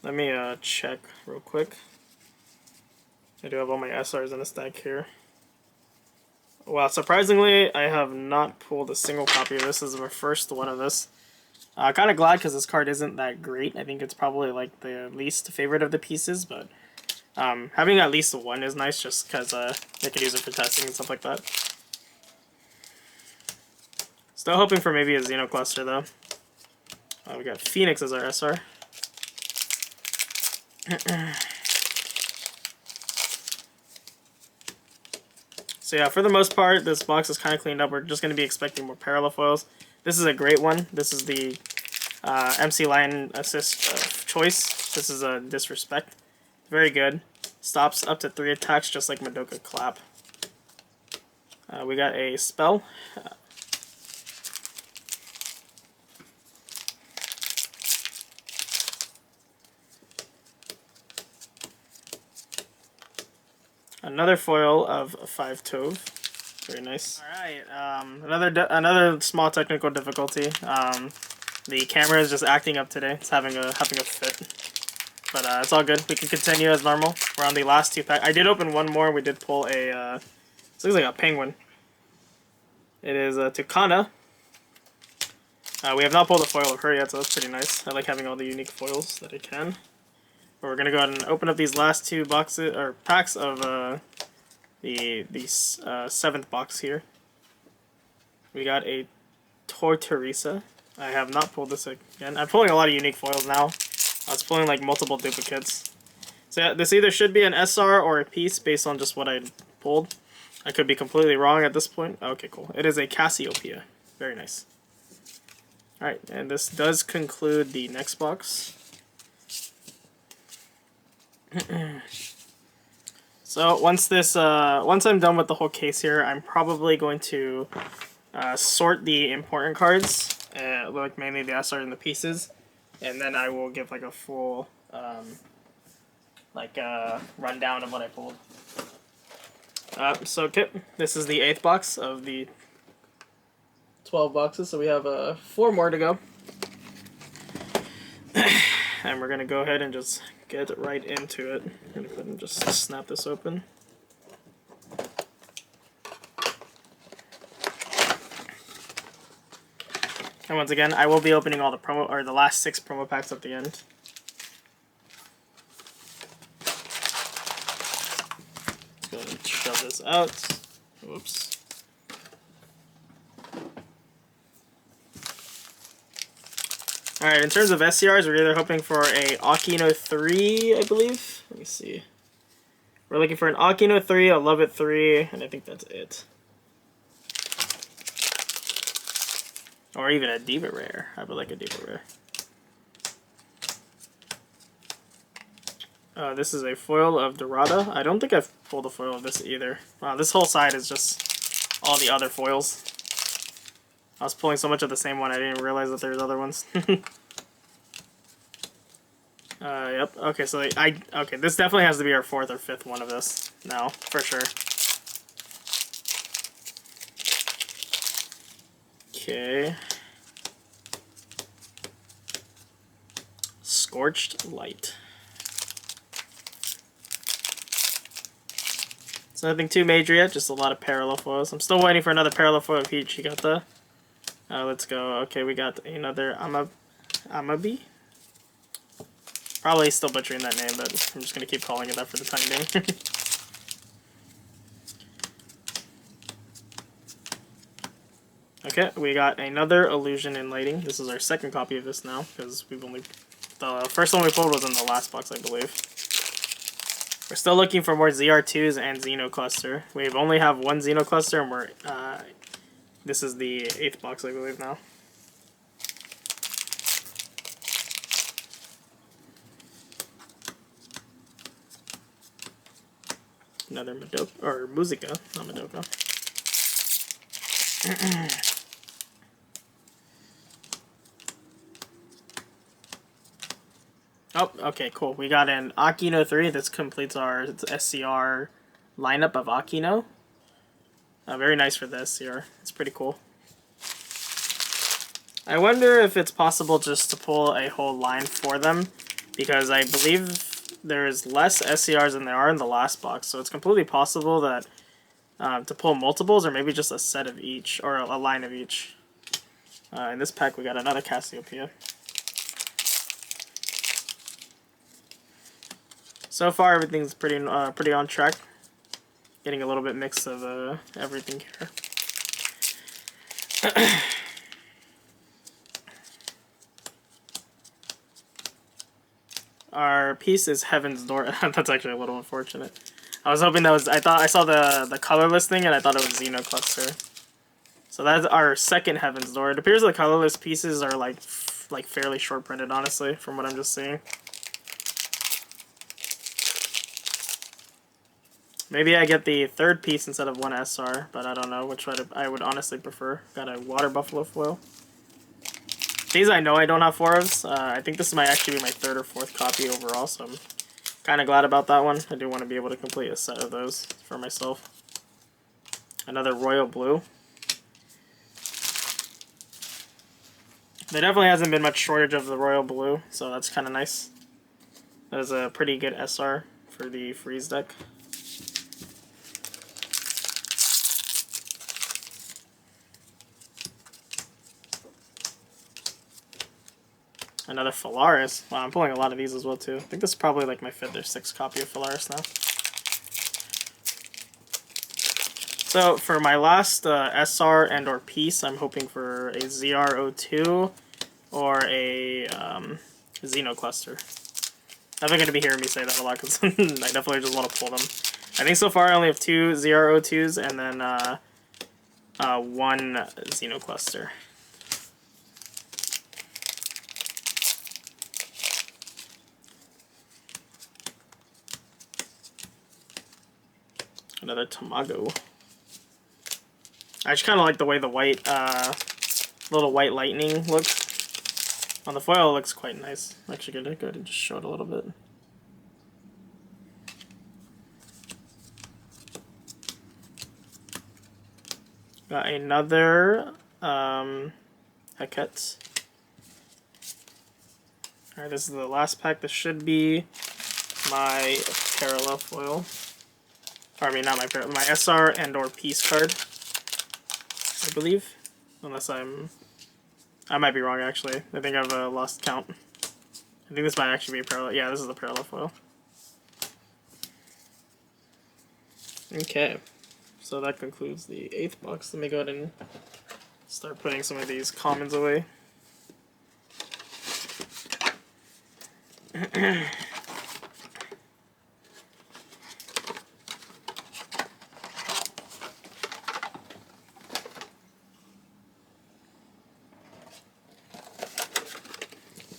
Let me check real quick. I do have all my SRs in a stack here. Wow, surprisingly, I have not pulled a single copy of this. This is my first one of this. Kind of glad because this card isn't that great. I think it's probably like the least favorite of the pieces, but having at least one is nice just because I could use it for testing and stuff like that. Still hoping for maybe a Xenocluster though. We got Phoenix as our SR. So yeah, for the most part, this box is kind of cleaned up. We're just going to be expecting more parallel foils. This is a great one. This is the MC Lion Assist choice. This is a Disrespect. Very good. Stops up to 3 attacks, just like Madoka Clap. We got a Spell. Another foil of 5 Tove. Very nice. Alright, another small technical difficulty. The camera is just acting up today. It's having a fit. But it's all good. We can continue as normal. We're on the last 2 packs. I did open one more. We did pull a this looks like a penguin. It is Tucana. We have not pulled a foil of her yet, so that's pretty nice. I like having all the unique foils that I can. But we're gonna go ahead and open up these last 2 boxes or packs of the 7th box here. We got a Torterisa. I have not pulled this again. I'm pulling a lot of unique foils now. I was pulling like multiple duplicates. So yeah, this either should be an SR or a piece based on just what I pulled. I could be completely wrong at this point. Okay, cool. It is a Cassiopeia. Very nice. Alright, and this does conclude the next box. So once I'm done with the whole case here, I'm probably going to sort the important cards, like mainly the SR and the pieces, and then I will give like a full rundown of what I pulled. So okay, this is the 8th box of the 12 boxes, so we have 4 more to go. And we're gonna go ahead and just get right into it. I'm gonna go ahead and just snap this open. And once again, I will be opening all the last 6 promo packs at the end. Let's go ahead and shove this out. Whoops. Alright, in terms of SCRs, we're either hoping for a Akino 3, I believe. Let me see. We're looking for an Akino 3, a Love It 3, and I think that's it. Or even a Diva Rare. I would like a Diva Rare. This is a foil of Dorada. I don't think I've pulled a foil of this either. Wow, this whole side is just all the other foils. I was pulling so much of the same one, I didn't realize that there's other ones. Yep. Okay, so okay, this definitely has to be our 4th or 5th one of this now, for sure. Okay. Scorched Light. It's nothing too major yet, just a lot of parallel foils. I'm still waiting for another parallel foil of Hichigata. Let's go. Okay, we got another Amabi. Probably still butchering that name, but I'm just going to keep calling it that for the time being. Okay, we got another Illusion and Lighting. This is our 2nd copy of this now, because we've only... The first one we pulled was in the last box, I believe. We're still looking for more ZR2s and Xenocluster. We only have 1 Xenocluster, and we're... this is the 8th box, I believe, now. Another Madoka, or Musica, not Madoka. Oh, okay, cool. We got an Akino 3. This completes our SCR lineup of Akino. Very nice for the SCR. It's pretty cool. I wonder if it's possible just to pull a whole line for them, because I believe there's less SCRs than there are in the last box, so it's completely possible that to pull multiples, or maybe just a set of each, or a line of each. In this pack we got another Cassiopeia. So far everything's pretty on track. Getting a little bit mix of everything here. Our piece is Heaven's Door. That's actually a little unfortunate. I was hoping that was. I saw the colorless thing and I thought it was Xeno Cluster. So that's our second Heaven's Door. It appears the colorless pieces are like fairly short printed, honestly, from what I'm just seeing. Maybe I get the third piece instead of one SR, but I don't know which one I would honestly prefer. Got a Water Buffalo foil. These I know I don't have 4 of. I think this might actually be my 3rd or 4th copy overall, so I'm kind of glad about that one. I do want to be able to complete a set of those for myself. Another Royal Blue. There definitely hasn't been much shortage of the Royal Blue, so that's kind of nice. That is a pretty good SR for the freeze deck. Another Phalaris. Wow, I'm pulling a lot of these as well too. I think this is probably like my 5th or 6th copy of Phalaris now. So for my last SR and or piece, I'm hoping for a ZR02 or a Xeno Cluster. Definitely going to be hearing me say that a lot because I definitely just want to pull them. I think so far I only have 2 ZR02s and then 1 Xeno Cluster. Another Tamago. I just kind of like the way the white, little white lightning looks. On the foil it looks quite nice. I'm actually going to go ahead and just show it a little bit. Got another Heket. Alright, this is the last pack. This should be my parallel foil. Or, I mean, not my parallel, my SR and or piece card, I believe. Unless I might be wrong actually. I think I've lost count. I think this might actually be a parallel. Yeah, this is the parallel foil. Okay. So that concludes the 8th box. Let me go ahead and start putting some of these commons away.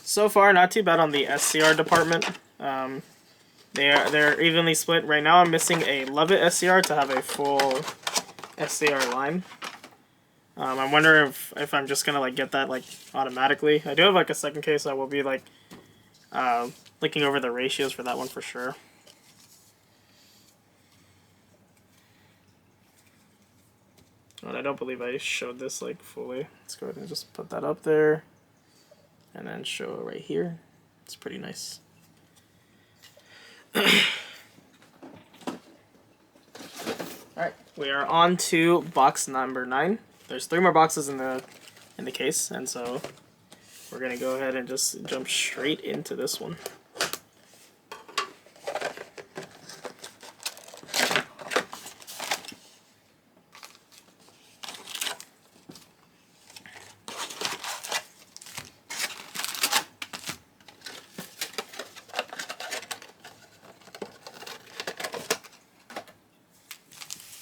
So far, not too bad on the SCR department. They're evenly split. Right now, I'm missing a Love It SCR to have a full SCR line. I'm wondering if I'm just gonna like get that like automatically. I do have like a second case. I will be like looking over the ratios for that one for sure. But I don't believe I showed this like fully. Let's go ahead and just put that up there. And then show it right here. It's pretty nice. Alright, we are on to box number 9. There's 3 more boxes in the case, and so we're gonna go ahead and just jump straight into this one.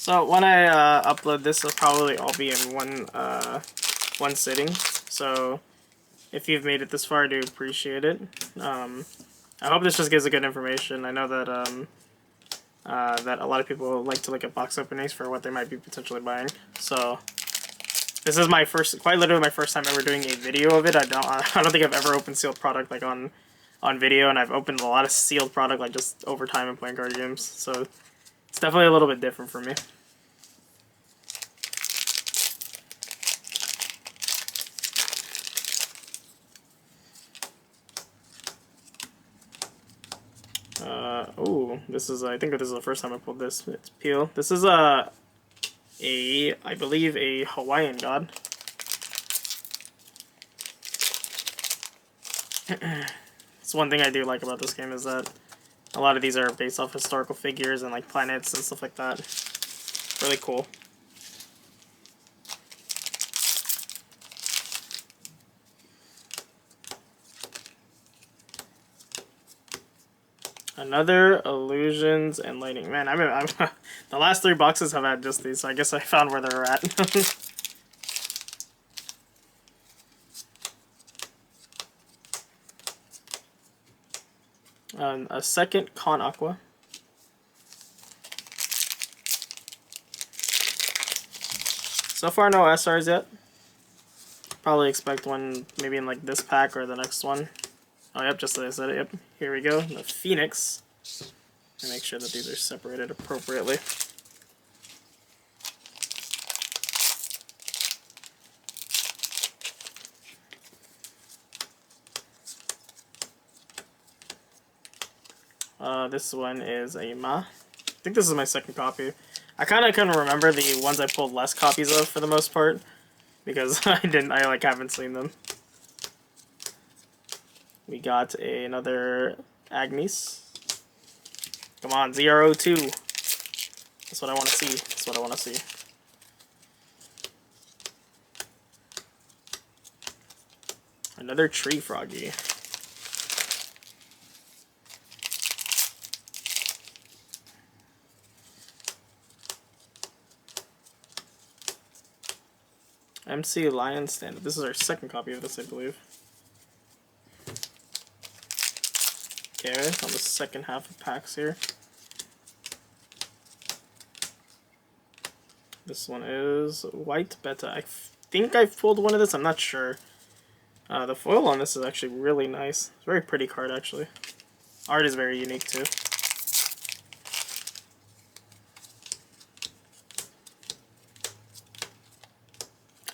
So when I upload this, it'll probably all be in one sitting. So if you've made it this far, I do appreciate it. I hope this just gives a good information. I know that that a lot of people like to look at box openings for what they might be potentially buying. So this is my quite literally my first time ever doing a video of it. I don't think I've ever opened sealed product like on video, and I've opened a lot of sealed product like just over time in playing card games. So it's definitely a little bit different for me. Oh, this is, I think this is the first time I pulled this. It's Peel. This is I believe a Hawaiian god. It's one thing I do like about this game is that a lot of these are based off historical figures and like planets and stuff like that. Really cool. Another illusions and lighting. Man, I'm the last 3 boxes have had just these, so I guess I found where they're at. A second Con Aqua. So far, no SRs yet. Probably expect one maybe in like this pack or the next one. Oh, yep, just as I said it. Yep, here we go. The Phoenix. And make sure that these are separated appropriately. This one is a Ma. I think this is my second copy. I kind of couldn't remember the ones I pulled less copies of for the most part because I like haven't seen them. We got another Agnes. Come on, ZRO2. That's what I want to see. That's what I want to see. Another Tree Froggy. MC Lion Standard. This is our second copy of this, I believe. Okay, on the second half of packs here. This one is White Beta. I think I've pulled one of this, I'm not sure. The foil on this is actually really nice. It's a very pretty card, actually. Art is very unique, too.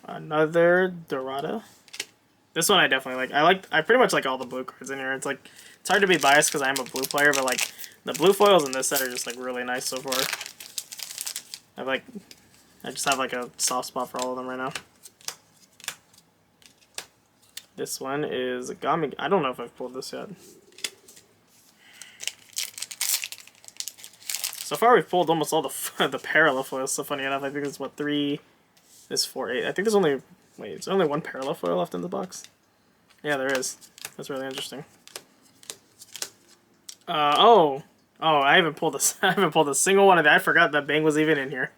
Another Dorada. This one I definitely like. I pretty much like all the blue cards in here. It's hard to be biased because I am a blue player, but like the blue foils in this set are just like really nice so far. I just have like a soft spot for all of them right now. This one is Gami. I don't know if I've pulled this yet. So far we've pulled almost all the parallel foils. So funny enough, I think it's what 3. This 4, 8. I think there's only there's only 1 parallel foil left in the box. Yeah, there is. That's really interesting. Oh, I haven't pulled this. I haven't pulled a single one of that. I forgot that Bang was even in here.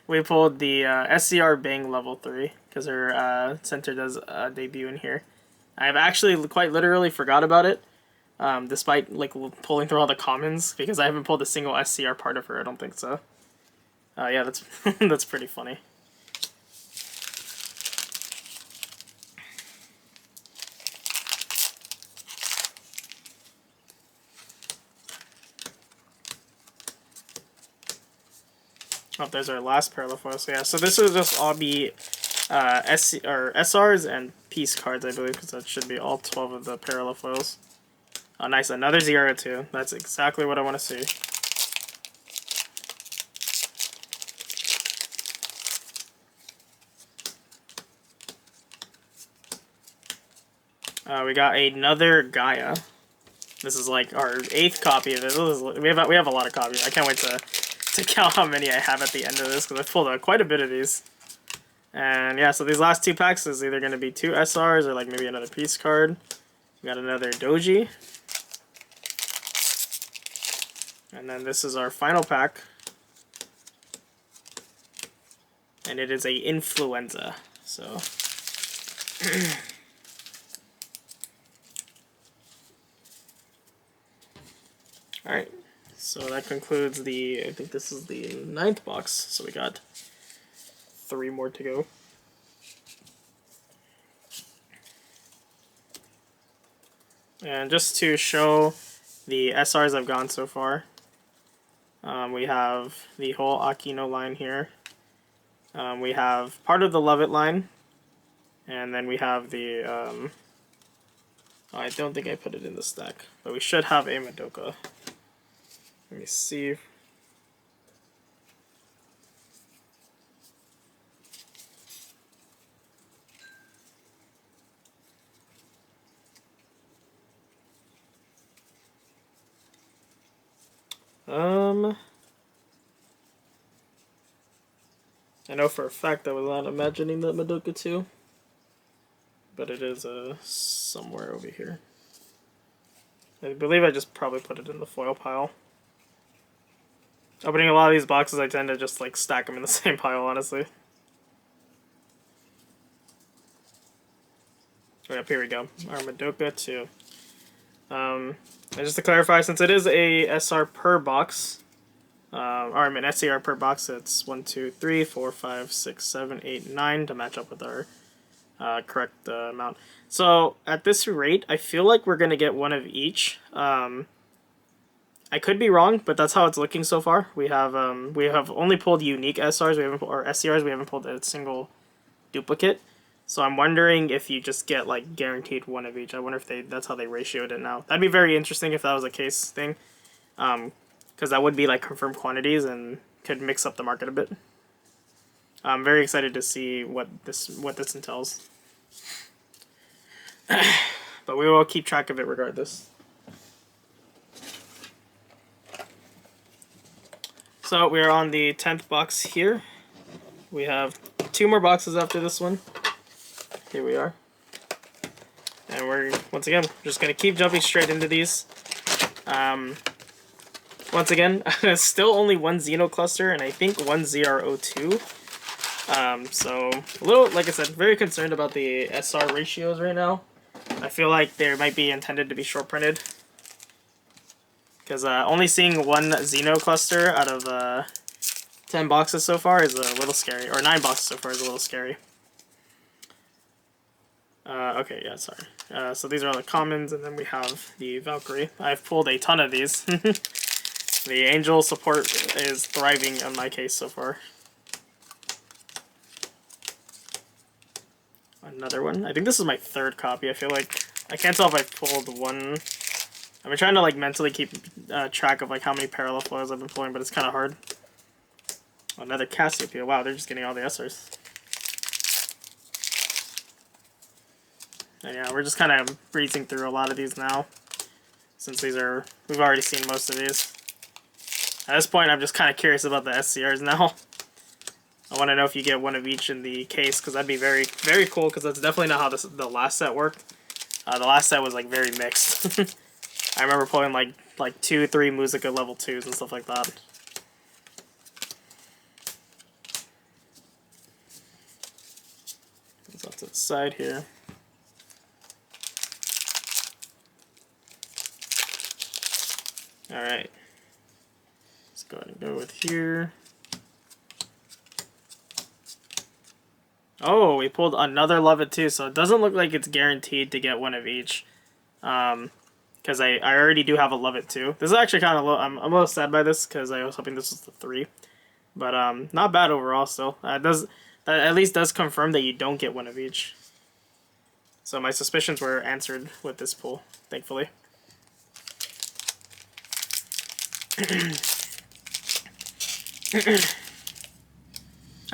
We pulled the SCR Bang level 3 because her center does debut in here. I've actually quite literally forgot about it, despite like pulling through all the commons because I haven't pulled a single SCR part of her. I don't think so. Yeah, that's that's pretty funny. Oh, there's our last parallel foil. So yeah, so this will just all be SRs and piece cards, I believe, because that should be all 12 of the parallel foils. Oh, nice, another ZR2. That's exactly what I want to see. We got another Gaia. This is like our 8th copy of it. We have a lot of copies. I can't wait to count how many I have at the end of this because I pulled out quite a bit of these. And yeah, so these last 2 packs is either going to be 2 SRs or like maybe another piece card. We got another Doji. And then this is our final pack. And it is a Influenza. So alright, so that concludes I think this is the 9th box, so we got 3 more to go. And just to show the SRs I've gone so far, we have the whole Aquino line here. We have part of the Love It line, and then we have the Oh, I don't think I put it in the stack, but we should have a Madoka. Let me see. I know for a fact I was not imagining that Madoka 2, but it is somewhere over here. I believe I just probably put it in the foil pile. Opening a lot of these boxes, I tend to just like stack them in the same pile, honestly. Yep, here we go. Our Madoka 2. And just to clarify, since it is a SR per box, or I mean SCR per box, it's 1, 2, 3, 4, 5, 6, 7, 8, 9 to match up with our correct amount. So at this rate, I feel like we're gonna get one of each. I could be wrong, but that's how it's looking so far. We have only pulled unique SRs, or SCRs. We haven't pulled a single duplicate. So I'm wondering if you just get like guaranteed one of each. I wonder if that's how they ratioed it now. That'd be very interesting if that was a case thing, because that would be like confirmed quantities and could mix up the market a bit. I'm very excited to see what this entails. But we will keep track of it regardless. So we are on the 10th box here. We have 2 more boxes after this one. Here we are. And we're, once again, just going to keep jumping straight into these. Once again, still only 1 Xeno cluster and I think 1 ZR02. So, a little, like I said, very concerned about the SR ratios right now. I feel like they might be intended to be short printed. Because only seeing 1 Xeno cluster out of 10 boxes so far is a little scary. Or 9 boxes so far is a little scary. Okay, yeah, sorry. So these are all the commons, and then we have the Valkyrie. I've pulled a ton of these. The Angel support is thriving on my case so far. Another one. I think this is my 3rd copy. I feel like I can't tell if I pulled one. I've been trying to like mentally keep track of like how many parallel foils I've been pulling, but it's kind of hard. Another Cassiopeia. Wow, they're just getting all the SRs. And yeah, we're just kind of breezing through a lot of these now, since we've already seen most of these. At this point, I'm just kind of curious about the SCRs now. I want to know if you get one of each in the case, because that'd be very, very cool, because that's definitely not how the last set worked. The last set was like very mixed. I remember pulling like 2, 3 Musica level 2s and stuff like that. It's off to the side here. Alright. Let's go ahead and go with here. Oh, we pulled another Love It too, so it doesn't look like it's guaranteed to get one of each. Because I already do have a Love It too. This is actually kind of low. I'm a little sad by this because I was hoping this was the 3. But not bad overall still. That at least does confirm that you don't get one of each. So my suspicions were answered with this pull, thankfully.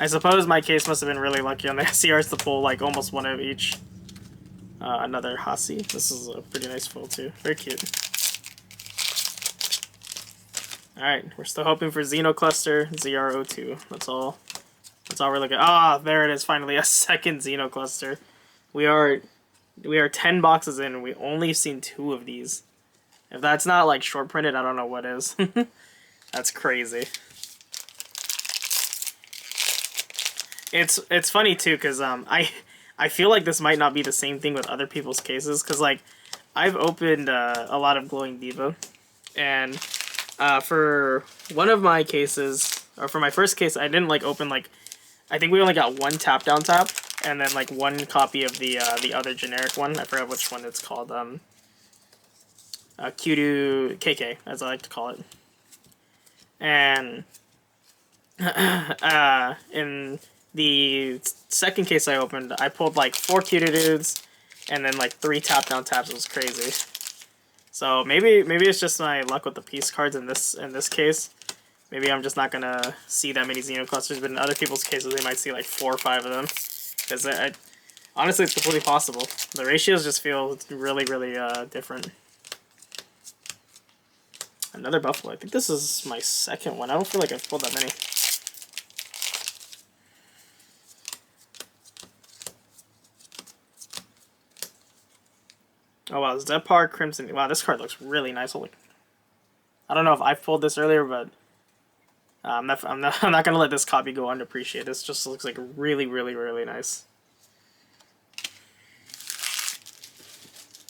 I suppose my case must have been really lucky on the SCRs to pull like almost one of each. Another Hasi. This is a pretty nice foil too. Very cute. Alright, we're still hoping for Xenocluster ZR02. That's all we're looking at. Ah, there it is, finally, a 2nd Xenocluster. We are 10 boxes in and we only seen 2 of these. If that's not like short printed, I don't know what is. That's crazy. It's funny too, because I feel like this might not be the same thing with other people's cases, because like I've opened a lot of Glowing Diva, and for one of my cases, or for my first case, I didn't like open like, I think we only got 1 tap down tap, and then like 1 copy of the other generic one. I forgot which one it's called. Q2 KK, as I like to call it. And in the second case I opened, I pulled like 4 Q2 dudes, and then like 3 tap down taps. It was crazy. So maybe it's just my luck with the piece cards in this case. Maybe I'm just not gonna see that many Xeno clusters, but in other people's cases they might see like 4 or 5 of them. Because honestly, it's completely possible. The ratios just feel really different. Another Buffalo. I think this is my second one. I don't feel like I've pulled that many. Oh wow, Zepar Crimson. Wow, this card looks really nice. Holy. I don't know if I've pulled this earlier, but I'm not gonna let this copy go unappreciated. This just looks like really nice.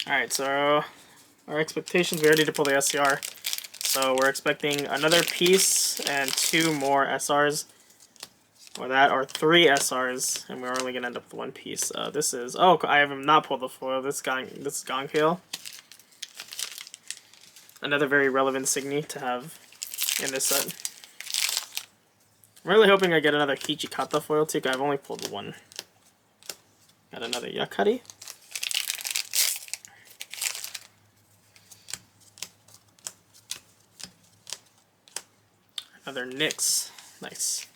All right, so our expectations. We already did pull the SCR, so we're expecting another piece and 2 more SRs, or that, or 3 SRs, and we're only gonna end up with 1 piece. This is I have not pulled the foil. This is Gonkale. Another very relevant Signy to have in this set. I'm really hoping I get another Hichikata foil too, because I've only pulled 1. Got another Yakari. Another Nyx. Nice.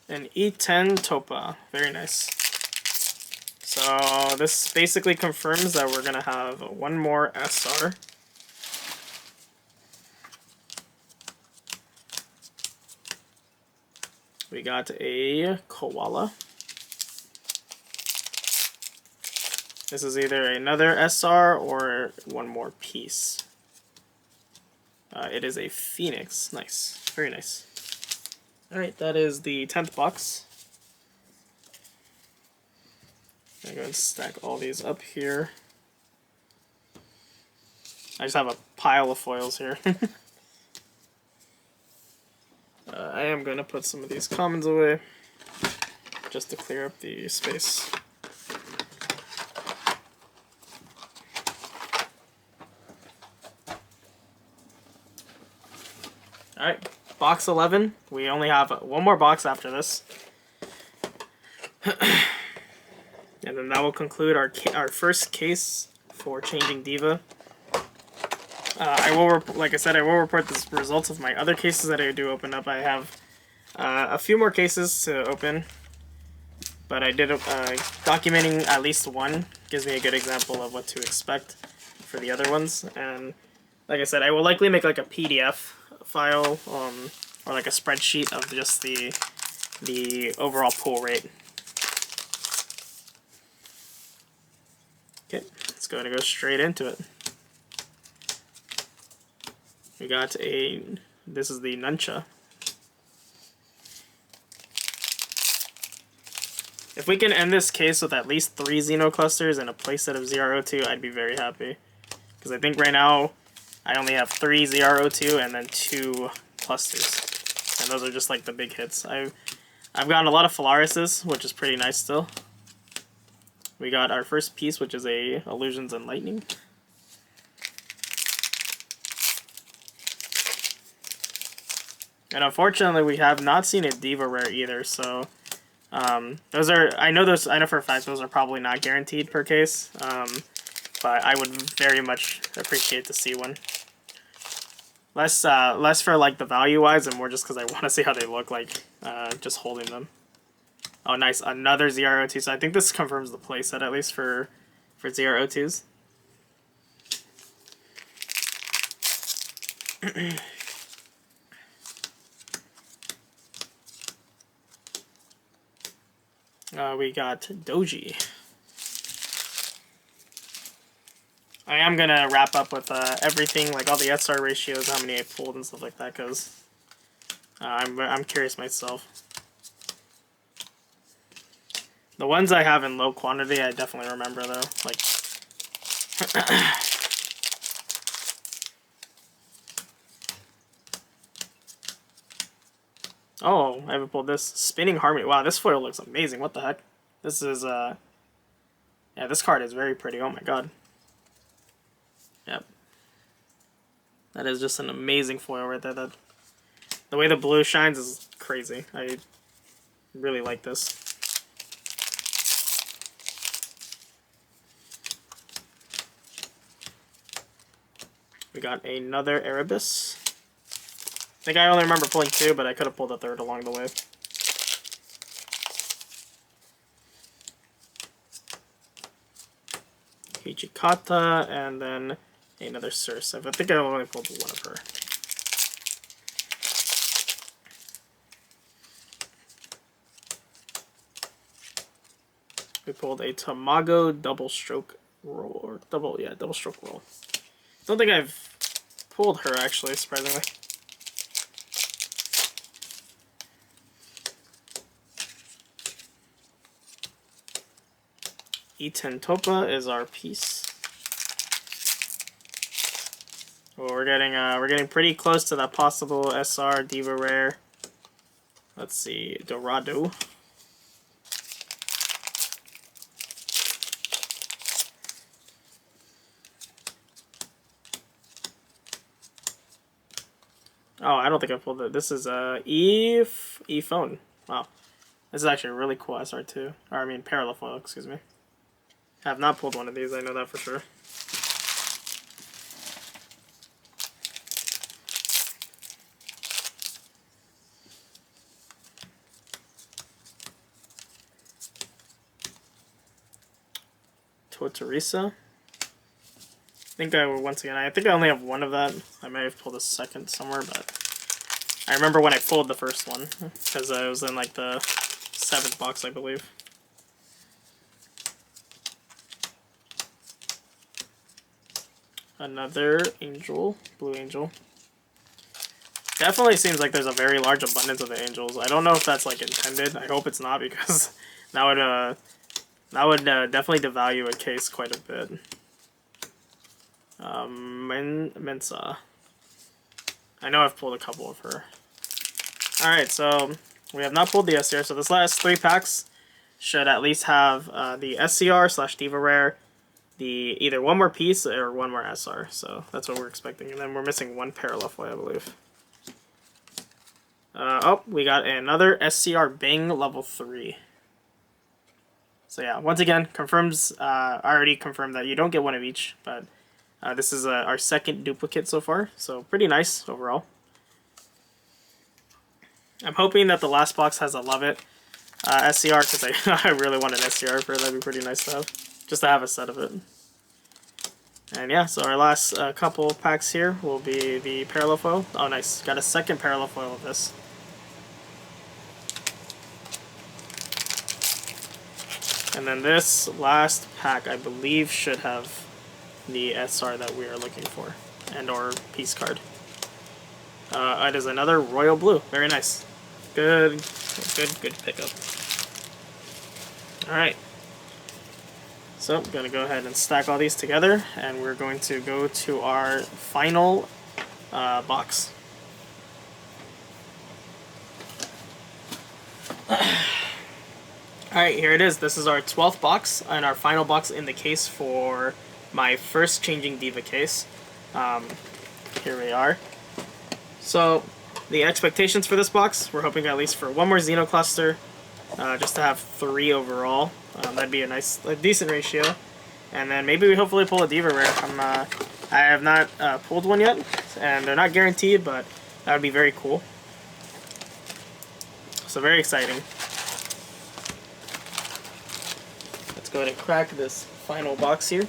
An E10 Topa. Very nice. So this basically confirms that we're gonna have 1 more SR. We got a Koala. This is either another SR or 1 more piece. It is a Phoenix. Nice. Very nice. Alright, that is the 10th box. I'm going to stack all these up here. I just have a pile of foils here. I am going to put some of these commons away just to clear up the space. Alright, box 11. We only have 1 more box after this. And then that will conclude our first case for Changing Diva. Like I said, I will report the results of my other cases that I do open up. I have a few more cases to open, but I did documenting at least 1 gives me a good example of what to expect for the other ones. And like I said, I will likely make like a PDF file or like a spreadsheet of just the overall pull rate. Okay, let's go straight into it. We got this is the Nuncha. If we can end this case with at least 3 Xeno clusters and a playset of ZR02, I'd be very happy. Because I think right now I only have 3 ZR02 and then 2 clusters. And those are just like the big hits. I've gotten a lot of Phalaris's, which is pretty nice still. We got our first piece, which is a Illusions and Lightning. And unfortunately, we have not seen a Diva rare either. So those are I know for a fact those are probably not guaranteed per case. But I would very much appreciate to see one. Less for like the value wise, and more just because I want to see how they look like just holding them. Oh, nice. Another ZR02. So I think this confirms the playset, at least for ZR02s. We got Doji. I am going to wrap up with everything, like all the SR ratios, how many I pulled and stuff like that, because I'm curious myself. The ones I have in low quantity, I definitely remember though. Like, oh, I haven't pulled this. Spinning Harmony. Wow, this foil looks amazing. What the heck? This is yeah, this card is very pretty. Oh my god. Yep. That is just an amazing foil right there. The way the blue shines is crazy. I really like this. We got another Erebus. I think I only remember pulling 2, but I could have pulled a 3rd along the way. Hijikata, and then another Sursive. I think I only pulled 1 of her. We pulled a Tamago double stroke roll, or double stroke roll. Don't think I've pulled her actually, surprisingly. Iten Topa is our piece. Well, we're getting pretty close to that possible SR Diva rare. Let's see, Dorado. Oh, I don't think I pulled it. This is E-Phone. Wow. This is actually a really cool SR2. Or, I mean, parallel foil, excuse me. I have not pulled one of these, I know that for sure. Totorisa. I think I think I only have 1 of that. I may have pulled a 2nd somewhere, but I remember when I pulled the first one, because I was in like the 7th box, I believe. Another Angel, Blue Angel. Definitely seems like there's a very large abundance of the Angels. I don't know if that's like intended. I hope it's not, because that would definitely devalue a case quite a bit. Mensa. I know I've pulled a couple of her. Alright, so we have not pulled the SCR, so this last 3 packs should at least have the SCR/Diva Rare, the either 1 more piece or 1 more SR, so that's what we're expecting. And then we're missing 1 parallel foil, I believe. Oh, we got another SCR Bing level 3. So yeah, once again, confirms, I already confirmed that you don't get 1 of each, but this is our 2nd duplicate so far, so pretty nice overall. I'm hoping that the last box has a Love It SCR, because I really want an SCR for it. That'd be pretty nice to have, just to have a set of it. And yeah, so our last couple packs here will be the parallel foil. Oh nice, got a 2nd parallel foil of this. And then this last pack, I believe, should have the SR that we are looking for, and or piece card. It is another Royal Blue. Very nice. Good pickup. Alright. So, I'm going to go ahead and stack all these together, and we're going to go to our final box. Alright, here it is. This is our 12th box, and our final box in the case for my first Changing Diva case. Here we are. So, the expectations for this box, we're hoping at least for 1 more Xenocluster, just to have 3 overall. That'd be a decent ratio. And then maybe we hopefully pull a Diva Rare. I have not pulled one yet, and they're not guaranteed, but that would be very cool. So very exciting. Let's go ahead and crack this final box here.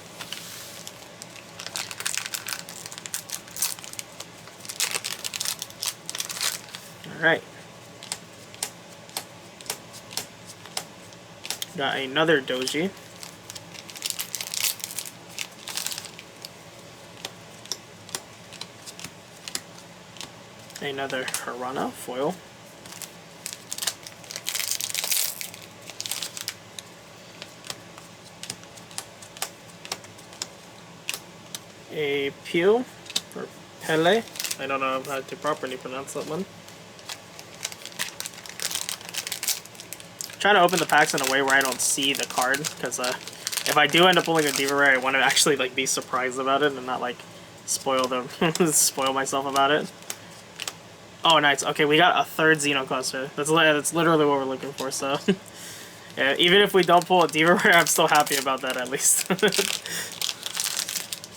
Alright. Got another Doji. Another Harana foil. A Peel, or Pele. I don't know how to properly pronounce that one. Try to open the packs in a way where I don't see the card, because if I do end up pulling a Diva Rare, I want to actually like be surprised about it and not like spoil myself about it. Oh, nice. Okay, we got a third Xeno cluster. That's literally what we're looking for. So, yeah, even if we don't pull a Diva Rare, I'm still happy about that at least.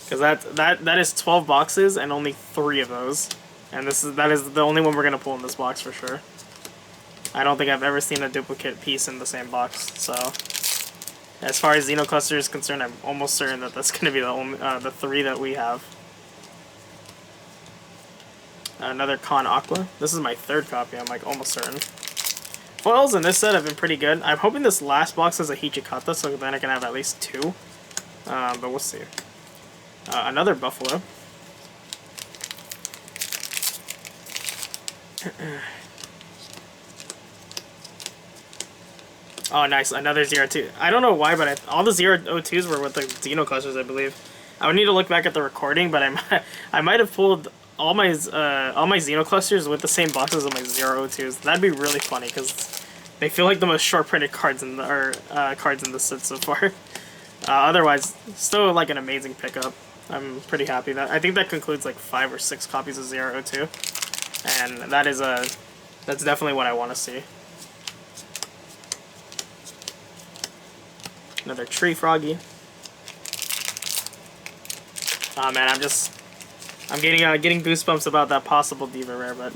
Because that is 12 boxes and only 3 of those, and that is the only one we're gonna pull in this box for sure. I don't think I've ever seen a duplicate piece in the same box. So, as far as Xeno cluster is concerned, I'm almost certain that that's gonna be the 3 that we have. Another Con Aqua. This is my 3rd copy. I'm like almost certain. Foils in this set have been pretty good. I'm hoping this last box has a Hichikata, so then I can have at least 2. But we'll see. Another Buffalo. Oh, nice. Another 0-2. I don't know why, but all the 0-2s were with the Xeno clusters, I believe. I would need to look back at the recording, but I might have pulled all my Xeno clusters with the same boxes of my 0-2s. That'd be really funny because they feel like the most short printed cards in the set so far. Otherwise, still like an amazing pickup. I'm pretty happy that I think that concludes like 5 or 6 copies of 0-2, and that's definitely what I want to see. Another Tree Froggy. Oh man, I'm getting goosebumps about that possible Diva Rare, but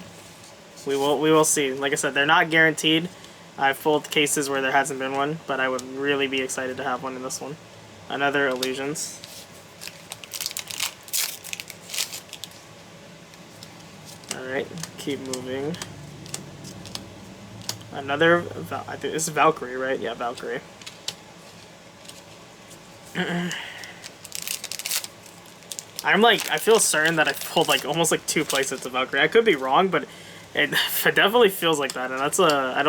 we will see. Like I said, they're not guaranteed. I've pulled cases where there hasn't been one, but I would really be excited to have one in this one. Another Illusions. Alright, keep moving. Another, I think this is Valkyrie, right? Yeah, Valkyrie. I feel certain that I pulled like almost like 2 playsets of Valkyrie. I could be wrong, but it definitely feels like that, and that's I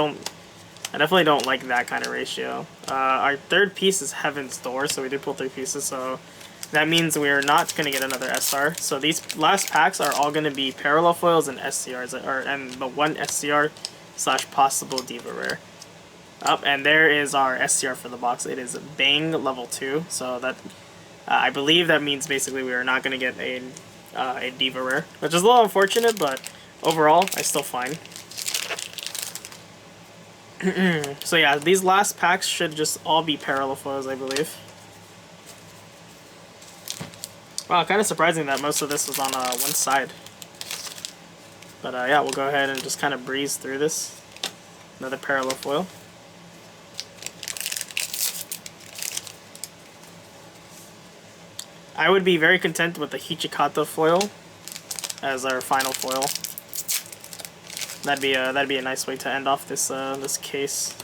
definitely don't like that kind of ratio. Our 3rd piece is Heaven's Door, so we did pull 3 pieces, so that means we're not going to get another SR. So these last packs are all going to be parallel foils and SCRs, and the 1 SCR / possible Diva Rare. And there is our SCR for the box. It is Bang level 2, so that I believe that means basically we are not going to get a Diva Rare, which is a little unfortunate, but overall, I still fine. So yeah, these last packs should just all be parallel foils, I believe. Wow, kind of surprising that most of this was on one side. But yeah, we'll go ahead and just kind of breeze through this. Another parallel foil. I would be very content with the Hichikata foil as our final foil. That'd be a nice way to end off this this case.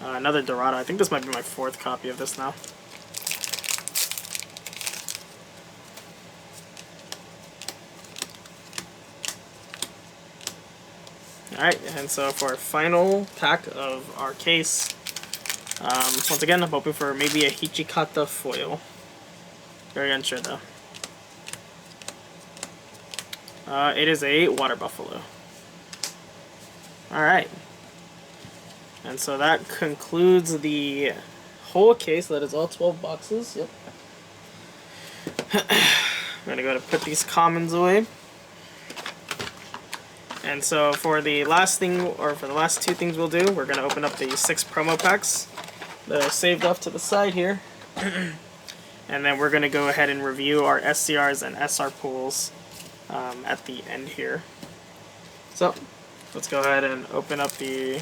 Another Dorado. I think this might be my 4th copy of this now. Alright, and so for our final pack of our case, once again, I'm hoping for maybe a Hichikata foil. Very unsure though. It is a Water Buffalo. Alright. And so that concludes the whole case. That is all 12 boxes. Yep. I'm gonna go ahead and put these commons away. And so for the last thing, or for the last 2 things we'll do, we're going to open up the 6 promo packs that are saved off to the side here. And then we're going to go ahead and review our SCRs and SR pools at the end here. So let's go ahead and open up the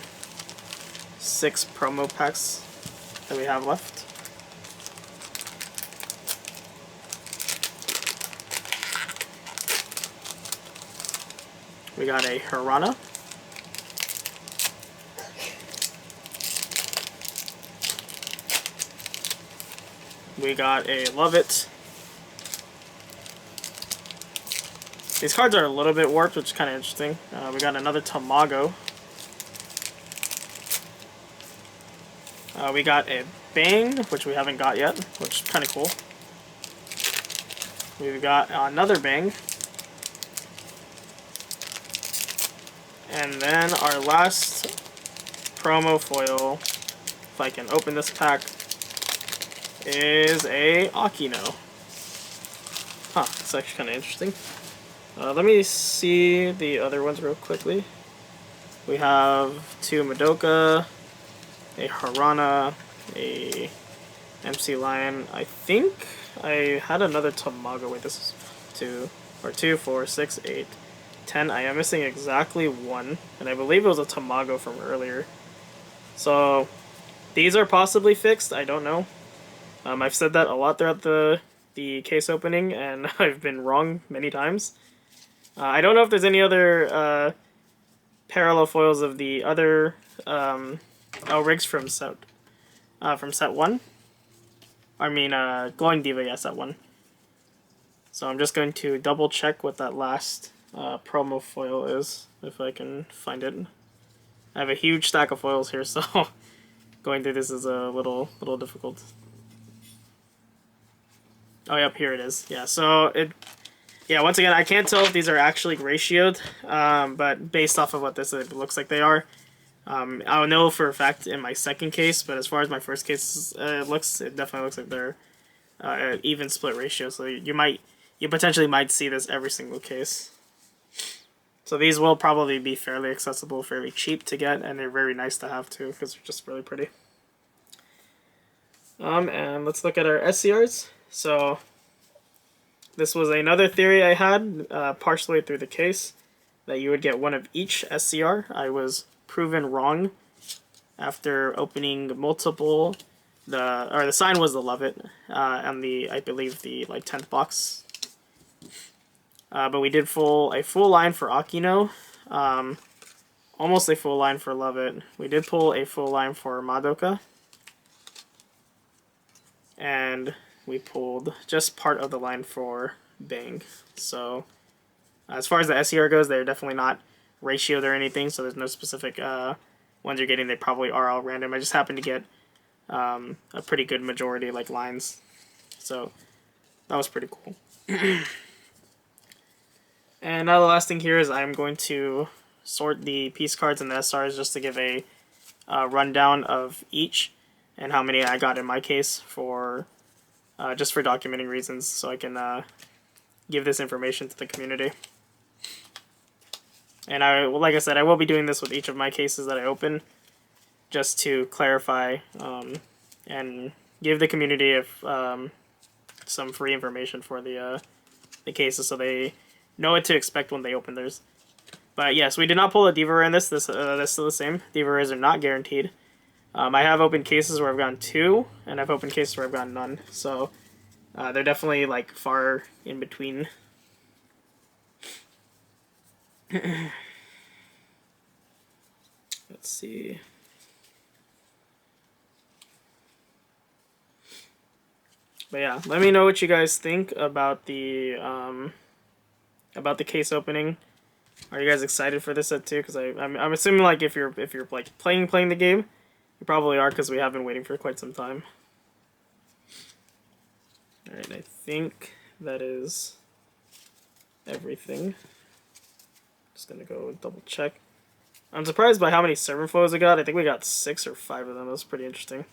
6 promo packs that we have left. We got a Hirana. We got a Love It. These cards are a little bit warped, which is kind of interesting. We got another Tamago. We got a Bang, which we haven't got yet, which is kind of cool. We've got another Bang. And then our last promo foil, if I can open this pack, is a Akino. Huh, it's actually kind of interesting. Let me see the other ones real quickly. We have 2 Madoka, a Harana, a MC Lion. I think I had another Tamago. Wait, this is 2, or 2, 4, 6, 8, 10. I am missing exactly 1, and I believe it was a Tamago from earlier. So these are possibly fixed. I don't know. I've said that a lot throughout the case opening, and I've been wrong many times. I don't know if there's any other parallel foils of the other rigs from set 1. I mean, Glowing Diva, yeah, set 1. So I'm just going to double check what that last promo foil is, if I can find it. I have a huge stack of foils here, so going through this is a little difficult. Oh, yep, here it is. Yeah, so yeah, once again, I can't tell if these are actually ratioed, but based off of what this it looks like they are. I'll know for a fact in my second case, but as far as my first case it definitely looks like they're even split ratio. So you potentially might see this every single case. So these will probably be fairly accessible, fairly cheap to get, and they're very nice to have too, because they're just really pretty. And let's look at our SCRs. So this was another theory I had partially through the case, that you would get one of each SCR. I was proven wrong after opening multiple. The sign was the Love It, and I believe the 10th box. But we did a full line for Akino, almost a full line for Love It. We did pull a full line for Madoka, and we pulled just part of the line for Bang. So as far as the SCR goes, they're definitely not ratioed or anything, so there's no specific ones you're getting. They probably are all random. I just happened to get a pretty good majority lines, so that was pretty cool. And now the last thing here is I'm going to sort the piece cards and the SRs just to give a rundown of each and how many I got in my case for just for documenting reasons, so I can give this information to the community. And like I said, I will be doing this with each of my cases that I open, just to clarify and give the community some free information for the cases, so they know what to expect when they open theirs. But yes, we did not pull a Diva Rare in this. That's still the same. Diva Rares are not guaranteed. I have opened cases where I've gotten 2, and I've opened cases where I've gotten none. So they're definitely far in between. Let's see. But yeah, let me know what you guys think about the case opening. Are you guys excited for this set too? Because I'm assuming if you're playing the game, you probably are, because we have been waiting for quite some time. All right, I think that is everything. Just gonna go double check. I'm surprised by how many server flows we got. I think we got 6 or 5 of them. That was pretty interesting.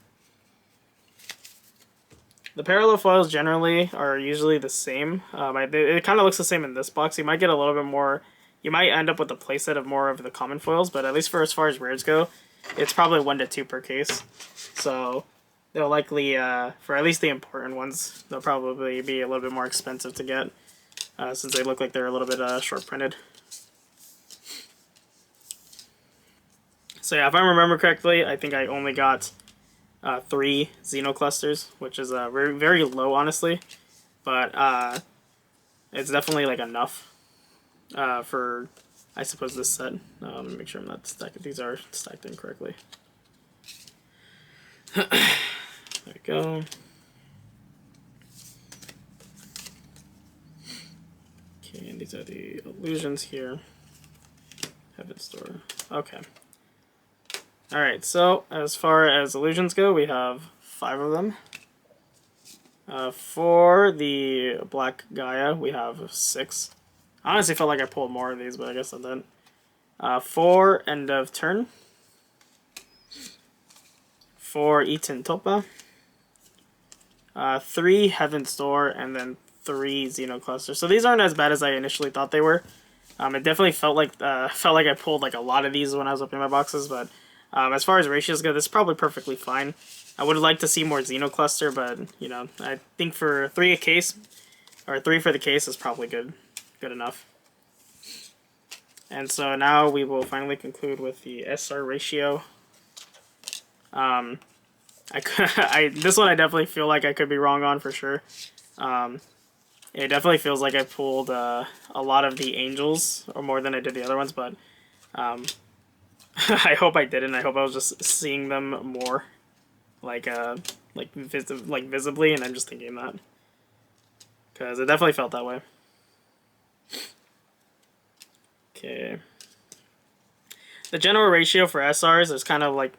The parallel foils generally are usually the same. It kind of looks the same in this box. You might get a little bit more. You might end up with a playset of more of the common foils, but at least for as far as rares go, it's probably 1 to 2 per case. So they'll likely, for at least the important ones, they'll probably be a little bit more expensive to get, since they look like they're a little bit short printed. So yeah, if I remember correctly, I think I only got 3 Xeno clusters, which is very, very low, honestly. But it's definitely enough for, I suppose, this set. Let me make sure I'm not stacked. These are stacked incorrectly. There we go. Okay, and these are the illusions here. Heaven Store. Okay. Alright, so as far as illusions go, we have 5 of them. For the Black Gaia, we have 6. I honestly felt like I pulled more of these, but I guess I didn't. 4 End of Turn. 4 Iten Topa. 3 Heaven's Door, and then 3 Xeno clusters. So these aren't as bad as I initially thought they were. It definitely felt like I pulled like a lot of these when I was opening my boxes, but as far as ratios go, this is probably perfectly fine. I would like to see more Xeno cluster, but you know, I think for 3 a case, or 3 for the case is probably good enough. And so now we will finally conclude with the SR ratio. This one I definitely feel like I could be wrong on for sure. It definitely feels like I pulled a lot of the angels, or more than I did the other ones, but I hope I didn't. I hope I was just seeing them more, visibly, and I'm just thinking that, because it definitely felt that way. Okay. The general ratio for SRs is kind of like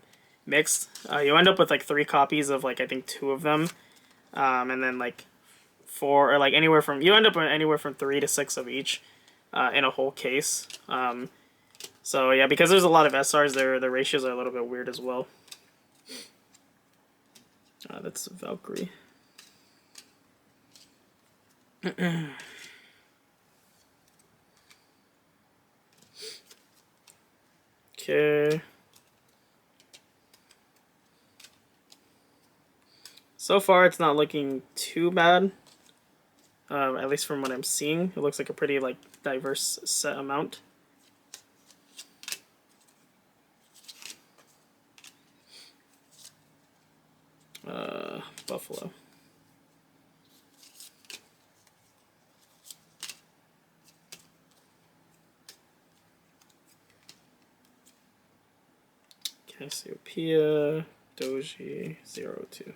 mixed. You end up with like 3 copies of like I think 2 of them, and then like 4 or like anywhere from you end up with anywhere from 3 to 6 of each in a whole case. So yeah, because there's a lot of SRs, the ratios are a little bit weird as well. That's Valkyrie. Okay. So far, it's not looking too bad. At least from what I'm seeing, it looks like a pretty like diverse set amount. Buffalo. Cassiopeia, Doji, 02.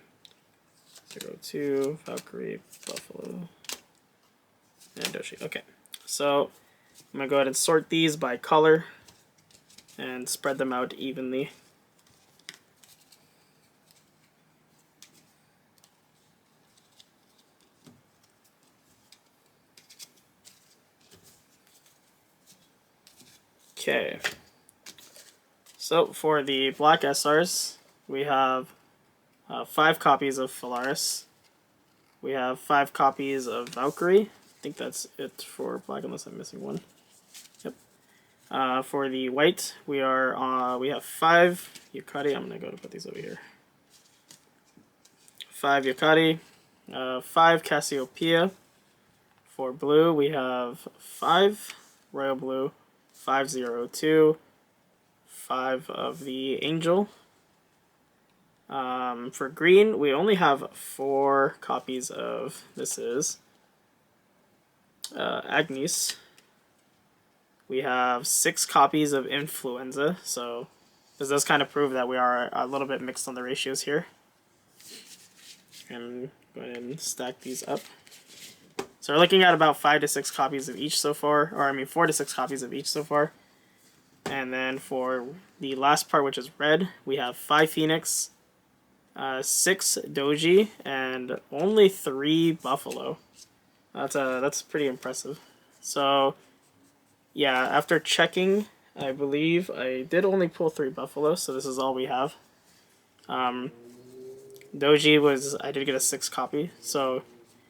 02, Valkyrie, Buffalo, and Doji. Okay, so I'm going to go ahead and sort these by color and spread them out evenly. Okay, so for the black SRs, we have 5 copies of Phalaris. We have 5 copies of Valkyrie. I think that's it for black, unless I'm missing one. Yep. For the white, we have 5 Yukari. I'm gonna go to put these over here. 5 Yukari, 5 Cassiopeia. For blue, we have 5 Royal Blue, 502, 5 of the Angel. For green, we only have 4 copies of, this is Agnes. We have 6 copies of Influenza, so this does kind of prove that we are a little bit mixed on the ratios here. And go ahead and stack these up. So we're looking at about 5 to 6 copies of each so far, or I mean 4 to 6 copies of each so far. And then for the last part, which is red, we have 5 Phoenix, 6 Doji, and only 3 Buffalo. That's pretty impressive. So yeah, after checking, I believe I did only pull 3 Buffalo, so this is all we have. Doji was, I did get a 6 copy, so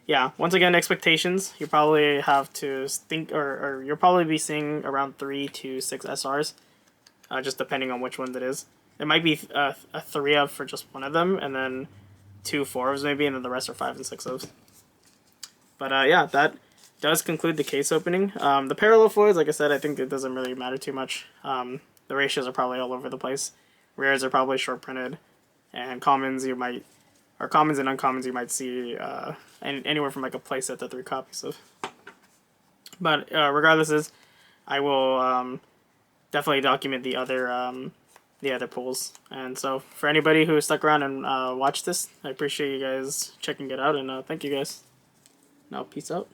yeah, once again, expectations, you probably have to think, or you'll probably be seeing around 3 to 6 SRs, just depending on which one that is. It might be a 3 of for just one of them, and then 2 4s maybe, and then the rest are 5 and 6 of. But yeah, that does conclude the case opening. The parallel foils, like I said, I think it doesn't really matter too much. The ratios are probably all over the place. Rares are probably short printed, and commons you might, or commons and uncommons you might see anywhere from like a playset to 3 copies of. But regardless, I will definitely document the other pulls. And so for anybody who stuck around and watched this, I appreciate you guys checking it out, and thank you guys. Now peace out.